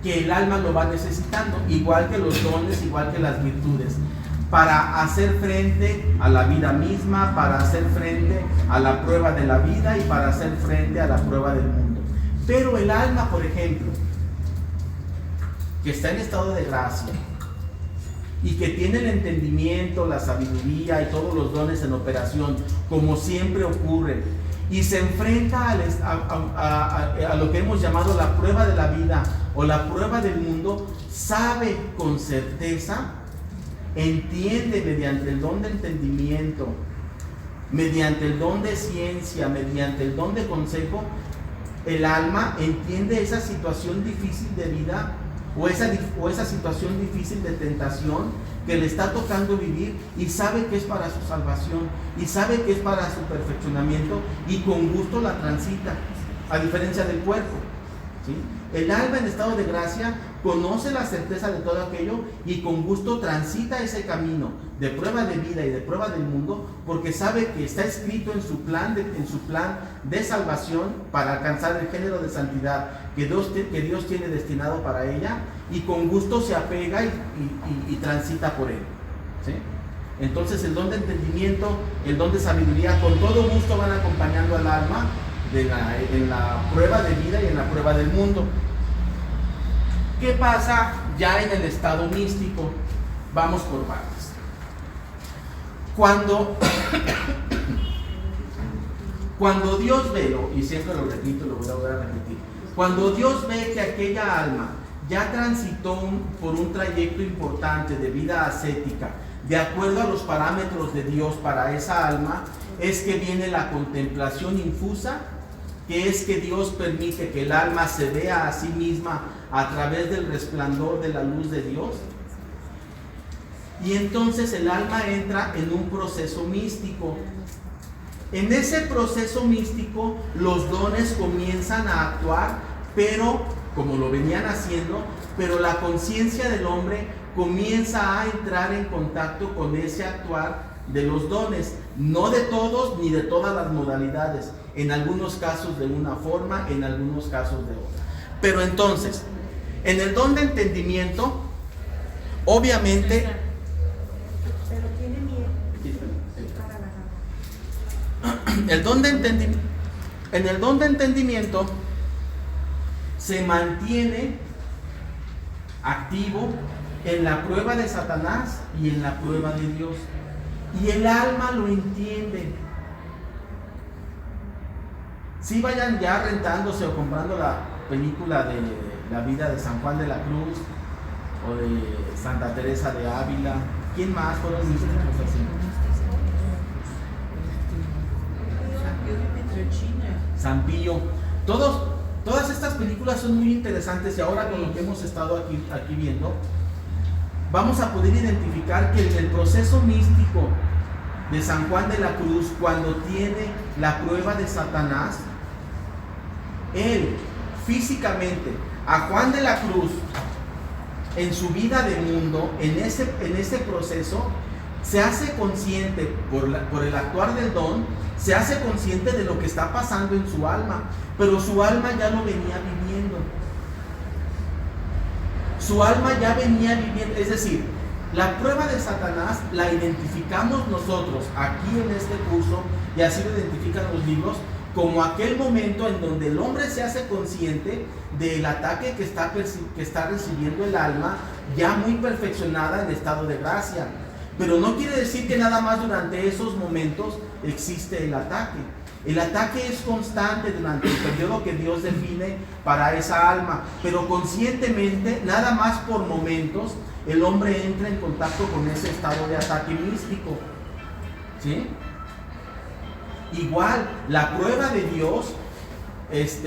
que el alma lo va necesitando, igual que los dones, igual que las virtudes, para hacer frente a la vida misma, para hacer frente a la prueba de la vida y para hacer frente a la prueba del mundo. Pero el alma, por ejemplo, que está en estado de gracia y que tiene el entendimiento, la sabiduría y todos los dones en operación, como siempre ocurre, y se enfrenta a lo que hemos llamado la prueba de la vida o la prueba del mundo, sabe con certeza, entiende mediante el don de entendimiento, mediante el don de ciencia, mediante el don de consejo, el alma entiende esa situación difícil de vida o esa situación difícil de tentación que le está tocando vivir, y sabe que es para su salvación y sabe que es para su perfeccionamiento, y con gusto la transita, a diferencia del cuerpo, ¿sí? El alma en estado de gracia conoce la certeza de todo aquello y con gusto transita ese camino de prueba de vida y de prueba del mundo, porque sabe que está escrito en su plan de salvación para alcanzar el género de santidad que Dios tiene destinado para ella, y con gusto se apega y transita por él, ¿sí? Entonces el don de entendimiento, el don de sabiduría, con todo gusto van acompañando al alma en la prueba de vida y en la prueba del mundo. ¿Qué pasa ya en el estado místico? Vamos por partes. Cuando Dios ve, y siempre lo repito, lo voy a volver a repetir, cuando Dios ve que aquella alma ya transitó por un trayecto importante de vida ascética, de acuerdo a los parámetros de Dios para esa alma, es que viene la contemplación infusa, que es que Dios permite que el alma se vea a sí misma a través del resplandor de la luz de Dios, y entonces el alma entra en un proceso místico. En ese proceso místico los dones comienzan a actuar, pero como lo venían haciendo, pero la conciencia del hombre comienza a entrar en contacto con ese actuar de los dones, no de todos ni de todas las modalidades, en algunos casos de una forma, en algunos casos de otra. Pero entonces, en el don de entendimiento, obviamente, Pero tiene miedo. en el don de entendimiento se mantiene activo en la prueba de Satanás y en la prueba de Dios. Y el alma lo entiende. Si vayan ya rentándose o comprando la película de la vida de San Juan de la Cruz o de Santa Teresa de Ávila. ¿Quién más fueron místicos así? San Pío. Todas estas películas son muy interesantes y ahora con lo que hemos estado aquí viendo, vamos a poder identificar que en el proceso místico de San Juan de la Cruz, cuando tiene la prueba de Satanás, él físicamente, a Juan de la Cruz, en su vida de mundo, en ese proceso, se hace consciente por el actuar del don, se hace consciente de lo que está pasando en su alma, pero su alma ya lo venía viviendo. Su alma ya venía viviendo, es decir, la prueba de Satanás la identificamos nosotros aquí en este curso, y así lo identifican los libros, como aquel momento en donde el hombre se hace consciente del ataque que está recibiendo el alma, ya muy perfeccionada en estado de gracia. Pero no quiere decir que nada más durante esos momentos existe el ataque. El ataque es constante durante el periodo que Dios define para esa alma, pero conscientemente, nada más por momentos, el hombre entra en contacto con ese estado de ataque místico. ¿Sí? Igual, la prueba de Dios es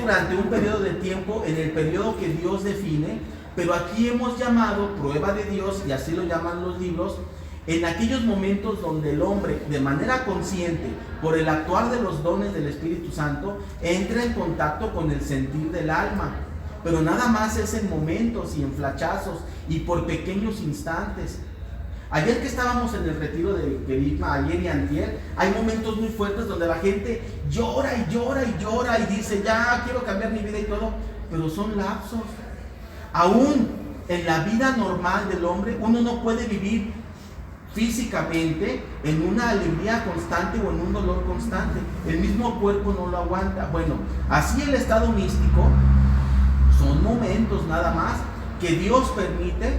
durante un periodo de tiempo, en el periodo que Dios define, pero aquí hemos llamado prueba de Dios, y así lo llaman los libros, en aquellos momentos donde el hombre, de manera consciente, por el actuar de los dones del Espíritu Santo, entra en contacto con el sentir del alma. Pero nada más es en momentos y en flachazos y por pequeños instantes. Ayer que estábamos en el retiro de Querigma, ayer y antier, hay momentos muy fuertes donde la gente llora y llora y llora y dice, ya quiero cambiar mi vida y todo, pero son lapsos. Aún en la vida normal del hombre, uno no puede vivir físicamente en una alegría constante o en un dolor constante. El mismo cuerpo no lo aguanta. Bueno, así el estado místico son momentos nada más que Dios permite.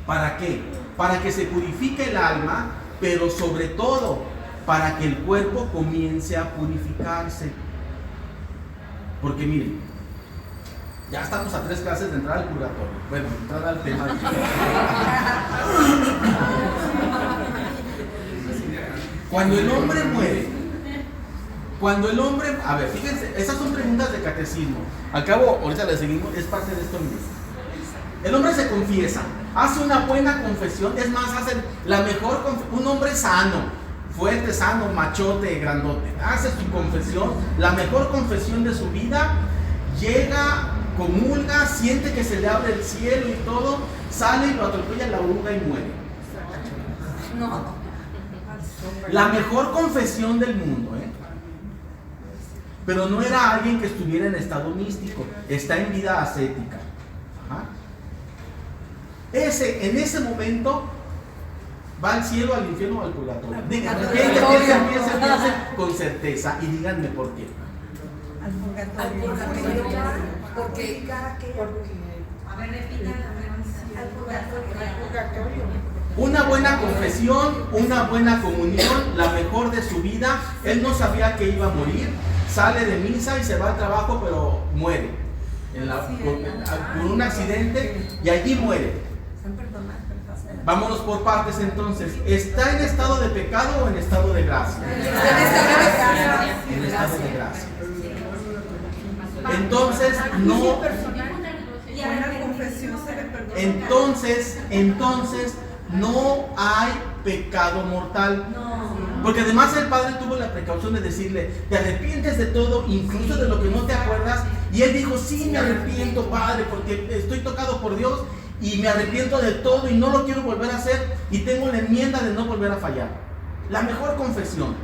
¿Para qué? Para que se purifique el alma, pero sobre todo para que el cuerpo comience a purificarse. Porque miren, ya estamos a 3 clases de entrar al purgatorio. Bueno, entrar al tema de... Cuando el hombre muere, a ver, fíjense, esas son preguntas de catecismo. Al cabo, ahorita le seguimos, es parte de esto mismo. El hombre se confiesa, hace una buena confesión, es más, hace la mejor confesión, un hombre sano, fuerte, sano, machote, grandote, hace su confesión, la mejor confesión de su vida, llega, comulga, siente que se le abre el cielo y todo, sale y lo atropella la oruga y muere. No. La mejor confesión del mundo, pero no era alguien que estuviera en estado místico, está en vida ascética. Ajá. En ese momento va al cielo, al infierno o al purgatorio. Díganme, piensen con certeza y díganme por qué. Al purgatorio. Porque A ver, repitan. Al purgatorio. Una buena confesión, una buena comunión, la mejor de su vida. Él no sabía que iba a morir, sale de misa y se va al trabajo, pero muere por un accidente y allí muere. Vámonos por partes entonces. ¿Está en estado de pecado o en estado de gracia? En estado de gracia. Entonces no. Entonces no hay pecado mortal. Porque además el Padre tuvo la precaución de decirle, te arrepientes de todo, incluso de lo que no te acuerdas. Y él dijo, sí, me arrepiento, Padre, porque estoy tocado por Dios. y me arrepiento de todo y no lo quiero volver a hacer y tengo la enmienda de no volver a fallar. La mejor confesión.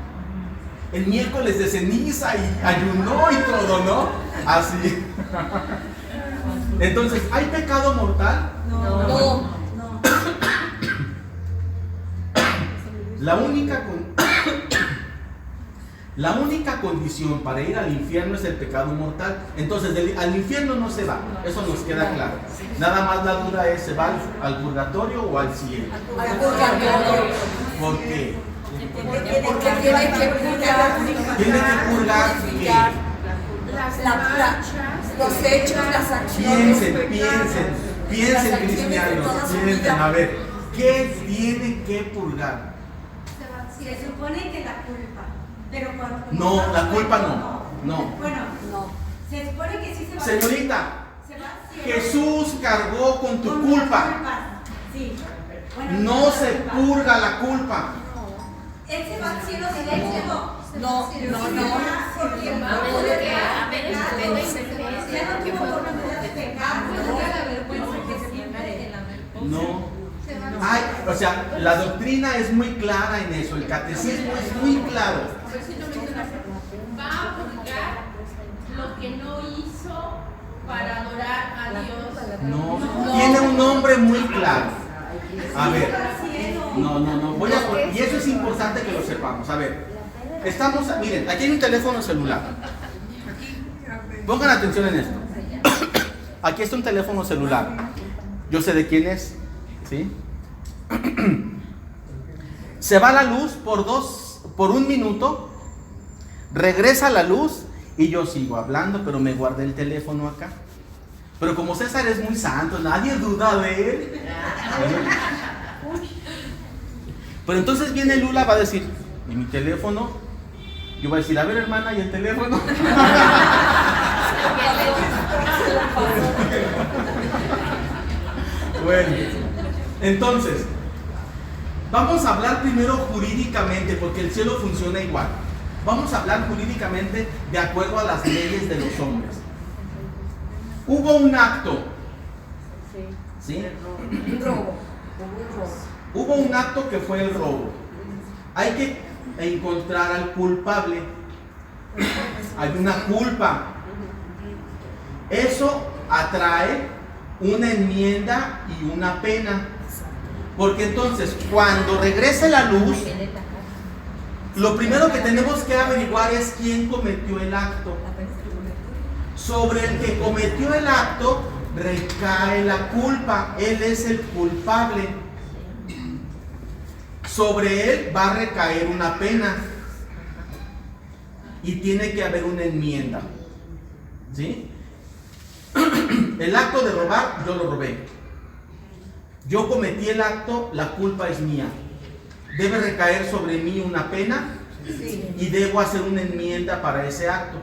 El miércoles de ceniza y ayunó y todo, ¿no? Así. Entonces, ¿hay pecado mortal? No. La única condición para ir al infierno es el pecado mortal. Entonces, al infierno no se va. Eso nos queda claro. Nada más la duda es, ¿se va al purgatorio o al cielo? ¿Por qué? Porque tiene que purgar. Tiene que purgar ¿qué? Los hechos, las acciones. Piensen cristianos. Piensen, a ver, ¿qué tiene que purgar? Se supone que la culpa, pero cuando... No, la culpa no. Bueno, No. se supone que sí se va. Señorita, Se va al cielo. Jesús cargó con tu Con culpa. las culpas. Sí. Bueno, No se culpa. purga la culpa. Él se va al cielo directo. No. Porque ya no tuvo oportunidad de pecar. No. Ay, o sea, la doctrina es muy clara en eso. El catecismo es muy claro. Va a purgar lo que no hizo para adorar a Dios. No. Tiene un nombre muy claro. A ver. No. Y eso es importante que lo sepamos. A ver. Miren, aquí hay un teléfono celular. Pongan atención en esto. Aquí está un teléfono celular. Yo sé de quién es. ¿Sí? Se va la luz por un minuto, regresa la luz y yo sigo hablando, pero me guardé el teléfono acá. Pero como César es muy santo, nadie duda de él. Pero entonces viene Lula, va a decir, ¿y mi teléfono? Yo voy a decir, a ver hermana, ¿y el teléfono? Bueno, entonces, vamos a hablar primero jurídicamente, porque el cielo funciona igual. Vamos a hablar jurídicamente de acuerdo a las leyes de los hombres. Hubo un acto. ¿Sí? Un robo. Hubo un acto que fue el robo. Hay que encontrar al culpable. Hay una culpa. Eso atrae una enmienda y una pena. Porque entonces, cuando regrese la luz, lo primero que tenemos que averiguar es quién cometió el acto. Sobre el que cometió el acto recae la culpa. Él es el culpable. Sobre él va a recaer una pena. Y tiene que haber una enmienda. ¿Sí? El acto de robar, yo lo robé. Yo cometí el acto, la culpa es mía. Debe recaer sobre mí una pena y debo hacer una enmienda para ese acto.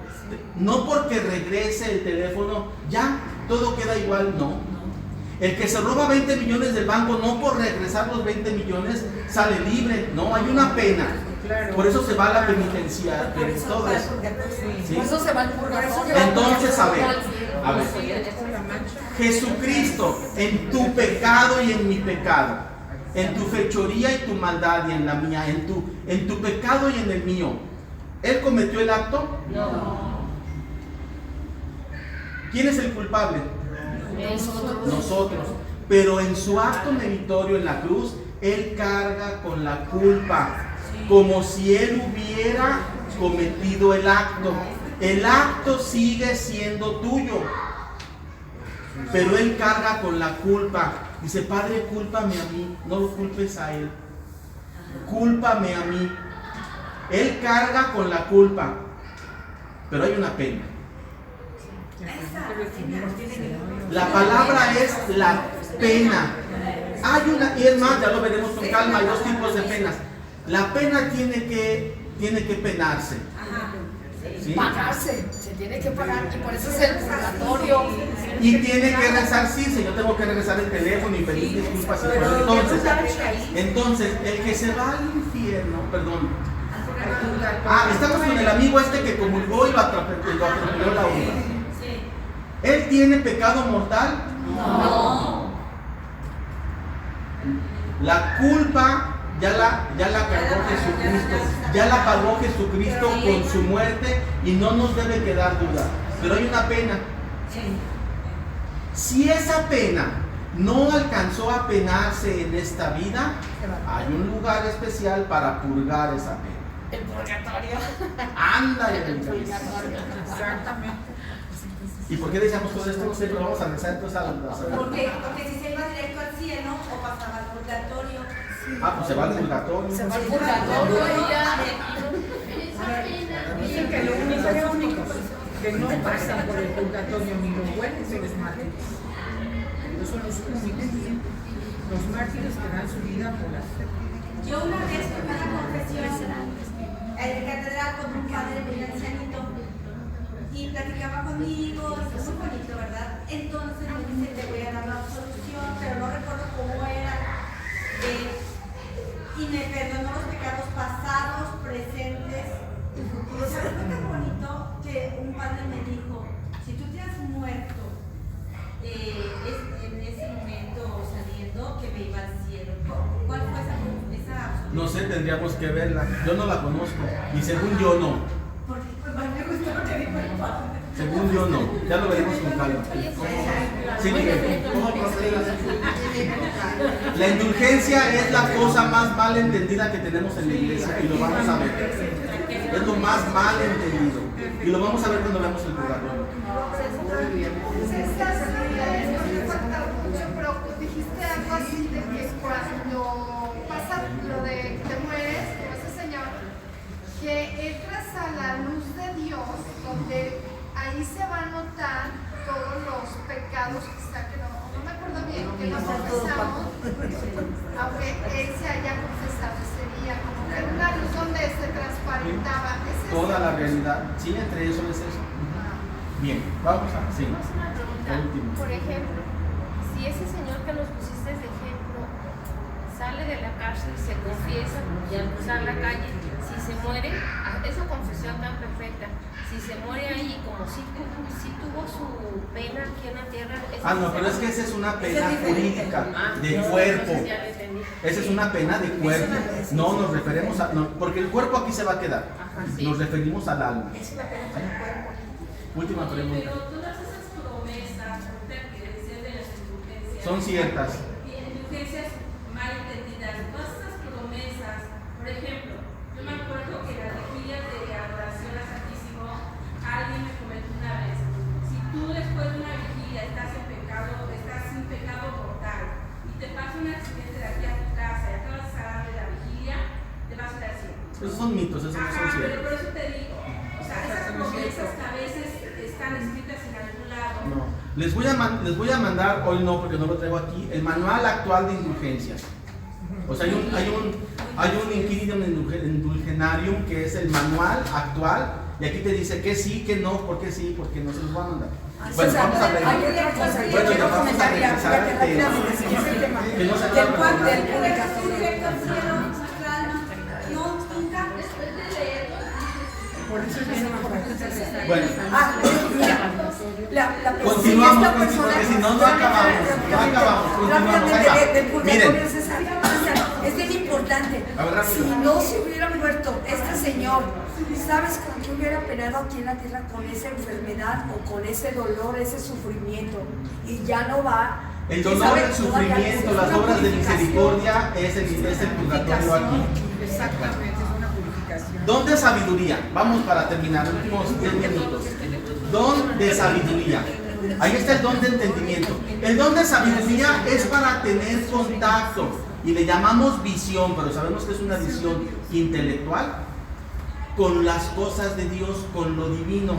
No porque regrese el teléfono, ya, todo queda igual, no. El que se roba 20 millones del banco, no por regresar los 20 millones sale libre, no, hay una pena. Por eso se va a la penitencia, todo eso. ¿Sí? Por eso se va al purgatorio. Entonces, a ver, Jesucristo, en tu pecado y en mi pecado, en tu fechoría y tu maldad y en la mía, en tu pecado y en el mío, ¿Él cometió el acto? No. ¿Quién es el culpable? Nosotros. Pero en su acto meritorio en la cruz, Él carga con la culpa, como si Él hubiera cometido el acto. El acto sigue siendo tuyo, pero Él carga con la culpa. Dice, Padre, cúlpame a mí, no lo culpes a Él. Cúlpame a mí. Él carga con la culpa, pero hay una pena. La palabra es la pena. Hay una, y es más, ya lo veremos con calma, hay dos tipos de penas. La pena tiene que penarse. ¿Sí? Pagarse, se tiene que pagar, y por eso es el purgatorio. Y tiene que resarcirse. Yo tengo que regresar el teléfono y pedir disculpas. Entonces, el que se va al infierno, perdón. Estamos con el amigo este que comulgó y lo atropelló la uva. ¿Él tiene pecado mortal? No. La culpa ya la cargó Jesucristo, ya la pagó Jesucristo con su muerte y no nos debe quedar duda. Pero hay una pena. Si esa pena no alcanzó a penarse en esta vida, hay un lugar especial para purgar esa pena. El purgatorio. Ándale. Exactamente. ¿Y por qué decíamos todo esto? No sé, pero vamos a regresar entonces a la... Porque si se iba directo al cielo o pasaba al purgatorio. Pues se va al purgatorio. Se va al purgatorio ya. Dicen que los únicos que no pasan por el purgatorio ni los buenos son los mártires. Ellos son los únicos. Los mártires que dan su vida por la fe. Yo una vez fui a la confesión en catedral con un padre muy ancianito y platicaba conmigo, y fue muy bonito, ¿verdad? Entonces me dice, te voy a dar la absolución, pero no recuerdo cómo era. Y me perdonó los pecados pasados, presentes y futuros. ¿Sabes qué tan bonito que un padre me dijo? Si tú te has muerto en ese momento saliendo, que me iba al cielo. ¿Cuál fue esa absolución? No sé, tendríamos que verla. Yo no la conozco. Y según yo no. Porque pues, me gustó lo que dijo el padre. Según yo no. Ya lo veremos con calma. Sí, Miguel. La indulgencia es la cosa más mal entendida que tenemos en la iglesia y lo vamos a ver. Es lo más mal entendido. Y lo vamos a ver cuando veamos el purgatorio. Pero dijiste algo así de que cuando pasa lo de que te mueres, como ese señor, que entras a la luz de Dios, donde ahí se va a notar todos los pecados, quizá que no me acuerdo bien, que nos confesamos, aunque él se haya confesado ese día, como que era una luz donde se transparentaba. Toda la realidad. Sí, entre eso es eso. Bien, vamos a... Sí. Por ejemplo, si ese señor que nos pusiste de ejemplo sale de la cárcel, se confiesa, ya sale a la calle, si se muere, esa confesión tan perfecta, si se muere ahí, como si tuvo su pena aquí en la tierra. No, pero es que esa es una pena jurídica, de cuerpo. Esa es una pena de cuerpo. No nos referimos a... No, porque el cuerpo aquí se va a quedar. Nos referimos al alma. Es una pena para el cuerpo. Última pregunta. Pero todas esas promesas, que decías de las indulgencias, Son ciertas. indulgencias mal entendidas, todas esas promesas, por ejemplo, yo me acuerdo que en las vigilias de adoración al Santísimo, alguien me comentó una vez, si tú después de una vigilia estás sin pecado mortal, y te pasa un accidente de aquí a tu casa y acabas de salir de la vigilia, te vas a ir al cielo. Esos son mitos, esos no son Pero ciertos. por eso te digo, o sea, esas promesas que a veces están escritas en algún lado. No. Les voy a mandar, hoy no porque no lo traigo aquí, el manual actual de indulgencias. O sea, hay un inquiridium indulgenarium que es el manual actual y aquí te dice que sí, que no, por qué sí, por qué no, se los voy a mandar. Bueno, vamos a ver. Hay otra cosa que Bueno, quiero vamos a comentar regresar al tema. rápidamente, si es el tema. Que no se Del acabe. cual del Directo purgatorio. al cielo, nuestra alma. Yo nunca. Por eso es que no por Bueno, mira, la continuamos, esta persona, porque si no, no acabamos. No acabamos, continuamos acá. del purgatorio, Miren. César, es bien importante. A ver, rápido. Si no se hubiera muerto este señor, ¿sabes con qué hubiera penado aquí en la tierra? Con esa enfermedad o con ese dolor, ese sufrimiento. Y ya no va. El dolor, el sufrimiento, las obras de misericordia es el purgatorio aquí. Exactamente, es una purificación. Don de sabiduría. Vamos para terminar, últimos 10 minutos. Don de sabiduría. Ahí está el don de entendimiento. El don de sabiduría es para tener contacto y le llamamos visión, pero sabemos que es una visión intelectual con las cosas de Dios, con lo divino.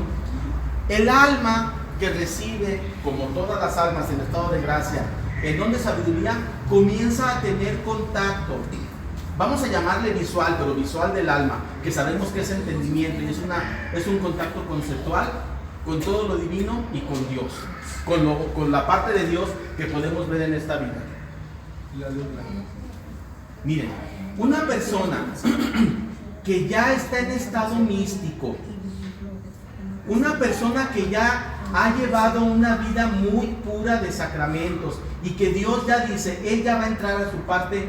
El alma que recibe, como todas las almas en estado de gracia, el don de sabiduría comienza a tener contacto. Vamos a llamarle visual, pero visual del alma, que sabemos que es entendimiento y es un contacto conceptual con todo lo divino y con Dios, con la parte de Dios que podemos ver en esta vida. Miren, una persona que ya está en estado místico, una persona que ya ha llevado una vida muy pura de sacramentos y que Dios ya dice, ella va a entrar a su parte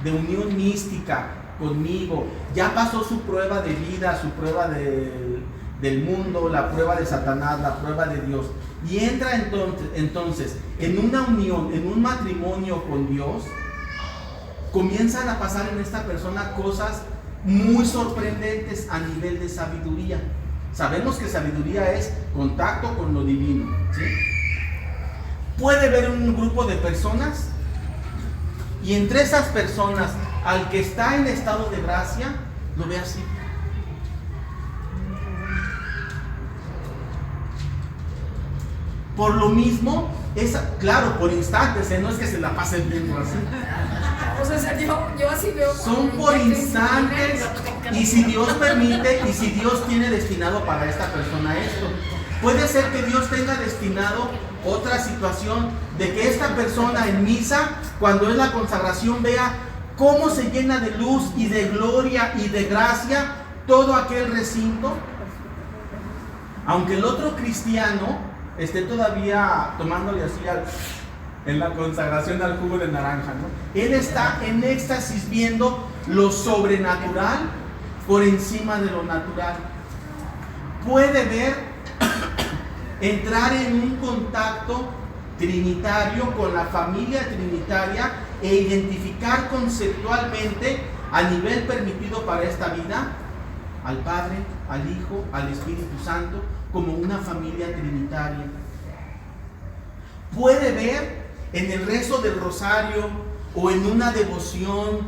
de unión mística conmigo, ya pasó su prueba de vida, su prueba del mundo, la prueba de Satanás, la prueba de Dios, y entra entonces en una unión, en un matrimonio con Dios, comienzan a pasar en esta persona cosas muy sorprendentes a nivel de sabiduría. Sabemos que sabiduría es contacto con lo divino, ¿sí? Puede ver un grupo de personas y entre esas personas, al que está en estado de gracia, lo ve así. Por lo mismo, claro, por instantes, no es que se la pasen viendo así. O sea, yo así veo. Son por instantes, y si Dios permite, y si Dios tiene destinado para esta persona esto. Puede ser que Dios tenga destinado otra situación, de que esta persona en misa, cuando es la consagración, vea cómo se llena de luz y de gloria y de gracia todo aquel recinto. Aunque el otro cristiano esté todavía tomándole así en la consagración al jugo de naranja, ¿no? Él está en éxtasis viendo lo sobrenatural por encima de lo natural. Puede ver, entrar en un contacto trinitario con la familia trinitaria e identificar conceptualmente, a nivel permitido para esta vida, al Padre, al Hijo, al Espíritu Santo, como una familia trinitaria. Puede ver en el rezo del rosario, o en una devoción,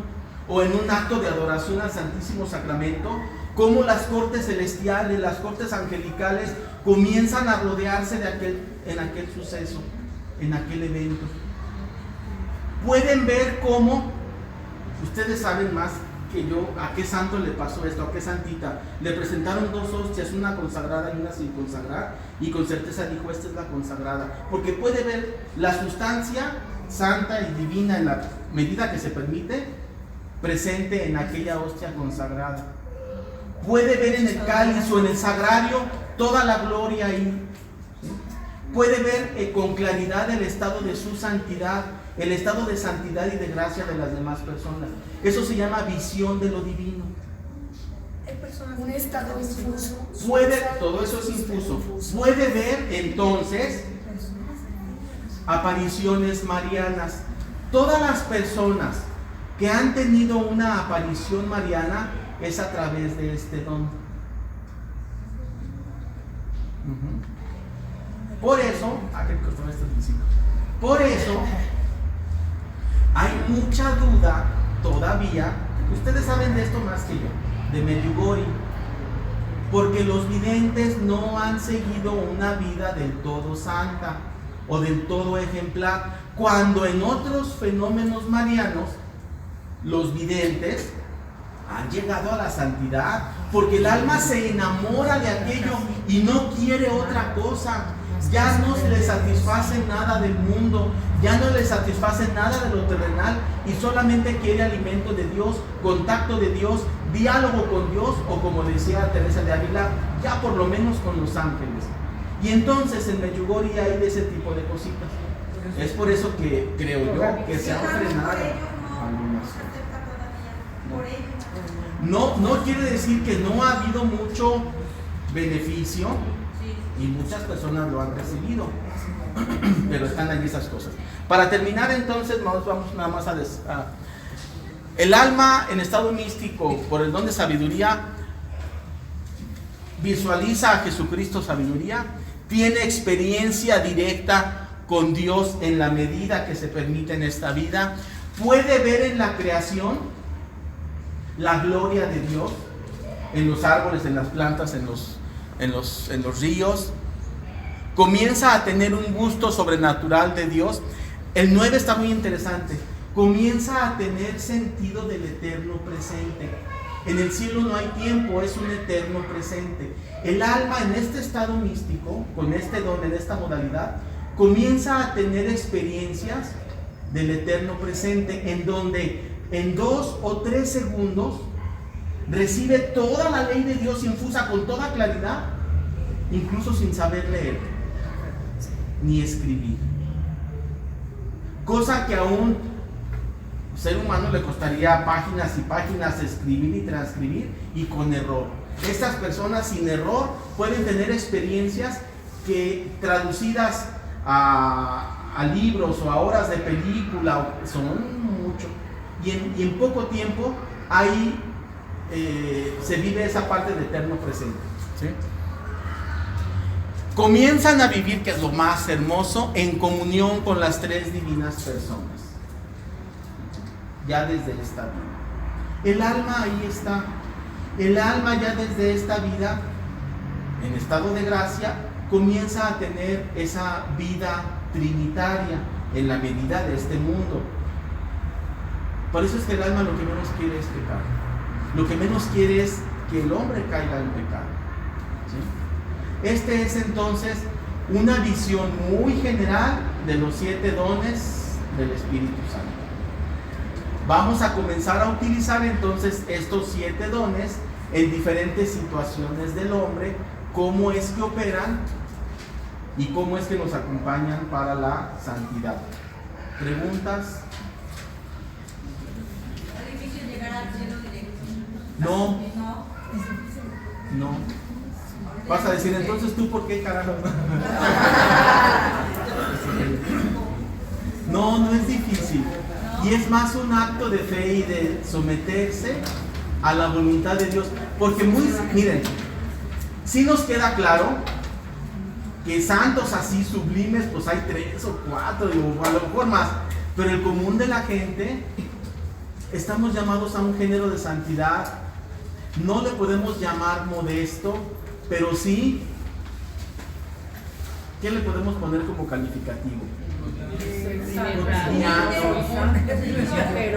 o en un acto de adoración al Santísimo Sacramento, cómo las cortes celestiales, las cortes angelicales comienzan a rodearse en aquel suceso, en aquel evento. Pueden ver cómo, ustedes saben más que yo, a qué santo le pasó esto, a qué santita. Le presentaron 2 hostias, una consagrada y una sin consagrar, y con certeza dijo, esta es la consagrada, porque puede ver la sustancia santa y divina, en la medida que se permite, presente en aquella hostia consagrada. Puede ver en el cáliz o en el sagrario toda la gloria ahí. Puede ver con claridad el estado de su santidad, el estado de santidad y de gracia de las demás personas. Eso se llama visión de lo divino. Un estado infuso. Todo eso es infuso. Puede ver entonces apariciones marianas. Todas las personas que han tenido una aparición mariana es a través de este don. Por eso, hay mucha duda todavía, ustedes saben de esto más que yo, de Medjugorje, porque los videntes no han seguido una vida del todo santa o del todo ejemplar, cuando en otros fenómenos marianos los videntes han llegado a la santidad, porque el alma se enamora de aquello y no quiere otra cosa. Ya no le satisface nada del mundo, ya no le satisface nada de lo terrenal, y solamente quiere alimento de Dios, contacto de Dios, diálogo con Dios, o como decía Teresa de Ávila, ya por lo menos con los ángeles. Y entonces en Medjugorje hay de ese tipo de cositas. Es por eso que creo yo que se han frenado algunas. No quiere decir que no ha habido mucho beneficio, y muchas personas lo han recibido, pero están ahí esas cosas. Para terminar entonces, vamos nada más el alma en estado místico, por el don de sabiduría, visualiza a Jesucristo sabiduría, tiene experiencia directa con Dios en la medida que se permite en esta vida, puede ver en la creación la gloria de Dios, en los árboles, en las plantas, en los ríos, comienza a tener un gusto sobrenatural de Dios. El 9 está muy interesante, comienza a tener sentido del eterno presente. En el cielo no hay tiempo, es un eterno presente. El alma en este estado místico, con este don, en esta modalidad, comienza a tener experiencias del eterno presente, en donde en 2 o 3 segundos recibe toda la ley de Dios infusa con toda claridad, incluso sin saber leer ni escribir. Cosa que aún ser humano le costaría páginas y páginas escribir y transcribir y con error. Estas personas sin error pueden tener experiencias que traducidas a libros o a horas de película son mucho. Y en poco tiempo ahí se vive esa parte de eterno presente, ¿sí? Comienzan a vivir, que es lo más hermoso, en comunión con las tres divinas personas, ya desde esta vida. El alma ahí está. El alma ya desde esta vida, en estado de gracia, comienza a tener esa vida trinitaria en la medida de este mundo. Por eso es que el alma lo que menos quiere es pecar. Lo que menos quiere es que el hombre caiga en pecado, ¿sí? Este es entonces una visión muy general de los 7 dones del Espíritu Santo. Vamos a comenzar a utilizar entonces estos 7 dones en diferentes situaciones del hombre, cómo es que operan y cómo es que nos acompañan para la santidad. ¿Preguntas? ¿Es difícil llegar al cielo directo? No. Vas a decir, entonces tú, ¿por qué carajo? No es difícil. Y es más un acto de fe y de someterse a la voluntad de Dios. Porque miren, sí nos queda claro que santos así sublimes, pues hay 3 o 4, o a lo mejor más. Pero el común de la gente, estamos llamados a un género de santidad. No le podemos llamar modesto, pero sí, ¿qué le podemos poner como calificativo? Pero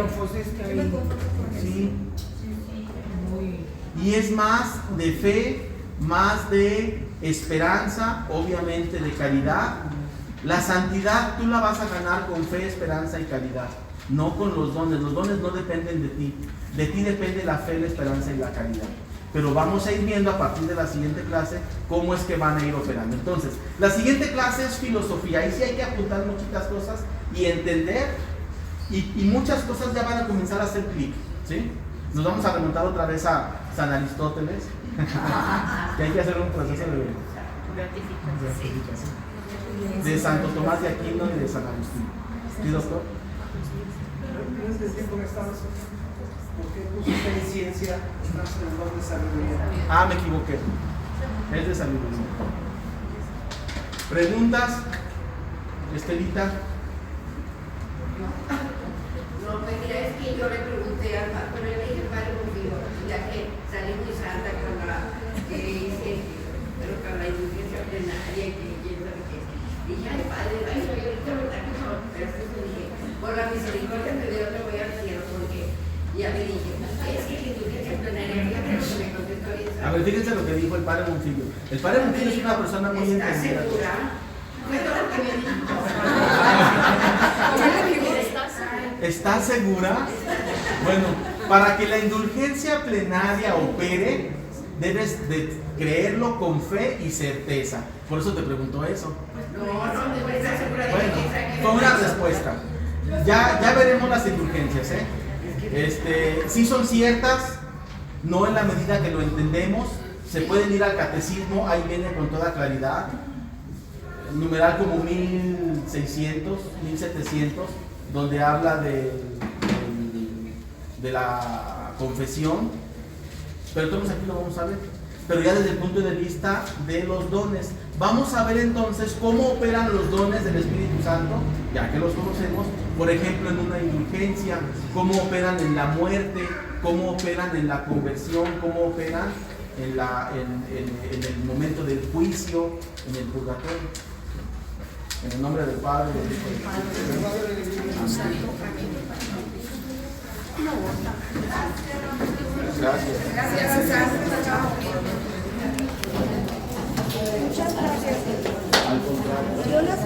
pues es que ahí Sí. Y es más de fe, más de esperanza, obviamente de caridad. La santidad tú la vas a ganar con fe, esperanza y caridad, no con los dones. Los dones no dependen de ti. De ti depende la fe, la esperanza y la caridad. Pero vamos a ir viendo a partir de la siguiente clase cómo es que van a ir operando. Entonces, la siguiente clase es filosofía. Ahí sí hay que apuntar muchas cosas y entender. Y muchas cosas ya van a comenzar a hacer clic, ¿sí? Nos vamos a remontar otra vez a San Aristóteles. Que hay que hacer un proceso de beatificación. De Santo Tomás de Aquino y de San Agustín. ¿Sí, doctor? ¿Por qué pusiste en ciencia? Estás en el don de sabiduría. Me equivoqué. Es de sabiduría. ¿Preguntas? Estelita. No, pues mira, es que yo le pregunté al padre, pero le dije al padre conmigo, ya que salí muy santa con la que hice, pero con la indulgencia plenaria, que quién sabe qué. Dije, ay padre, ay, yo ahorita me está que son, pero eso dije, por la misericordia de Dios te voy al cielo, porque ya me dije, es que la indulgencia plenaria, fíjate lo que me contestó esa. A ver, fíjense lo que dijo el padre Monfilio. El padre Monfilio es una persona muy ¿Estás entendida. segura? Fue todo lo que me dijo. ¿Estás segura? Bueno, para que la indulgencia plenaria opere, debes de creerlo con fe y certeza. Por eso te preguntó eso. No, ¿estás segura de Bueno, que fue una respuesta. Ya veremos las indulgencias, sí son ciertas, no en la medida que lo entendemos. Se pueden ir al catecismo, ahí viene con toda claridad. Numeral como 1600, 1700, donde habla de la confesión. Pero todos aquí lo vamos a ver. Pero ya desde el punto de vista de los dones. Vamos a ver entonces cómo operan los dones del Espíritu Santo, ya que los conocemos, por ejemplo en una indulgencia, cómo operan en la muerte, cómo operan en la conversión, cómo operan en el momento del juicio, en el purgatorio. En el nombre del Padre, del Hijo y del Espíritu Santo. Gracias. Gracias. Al contrario. Yo la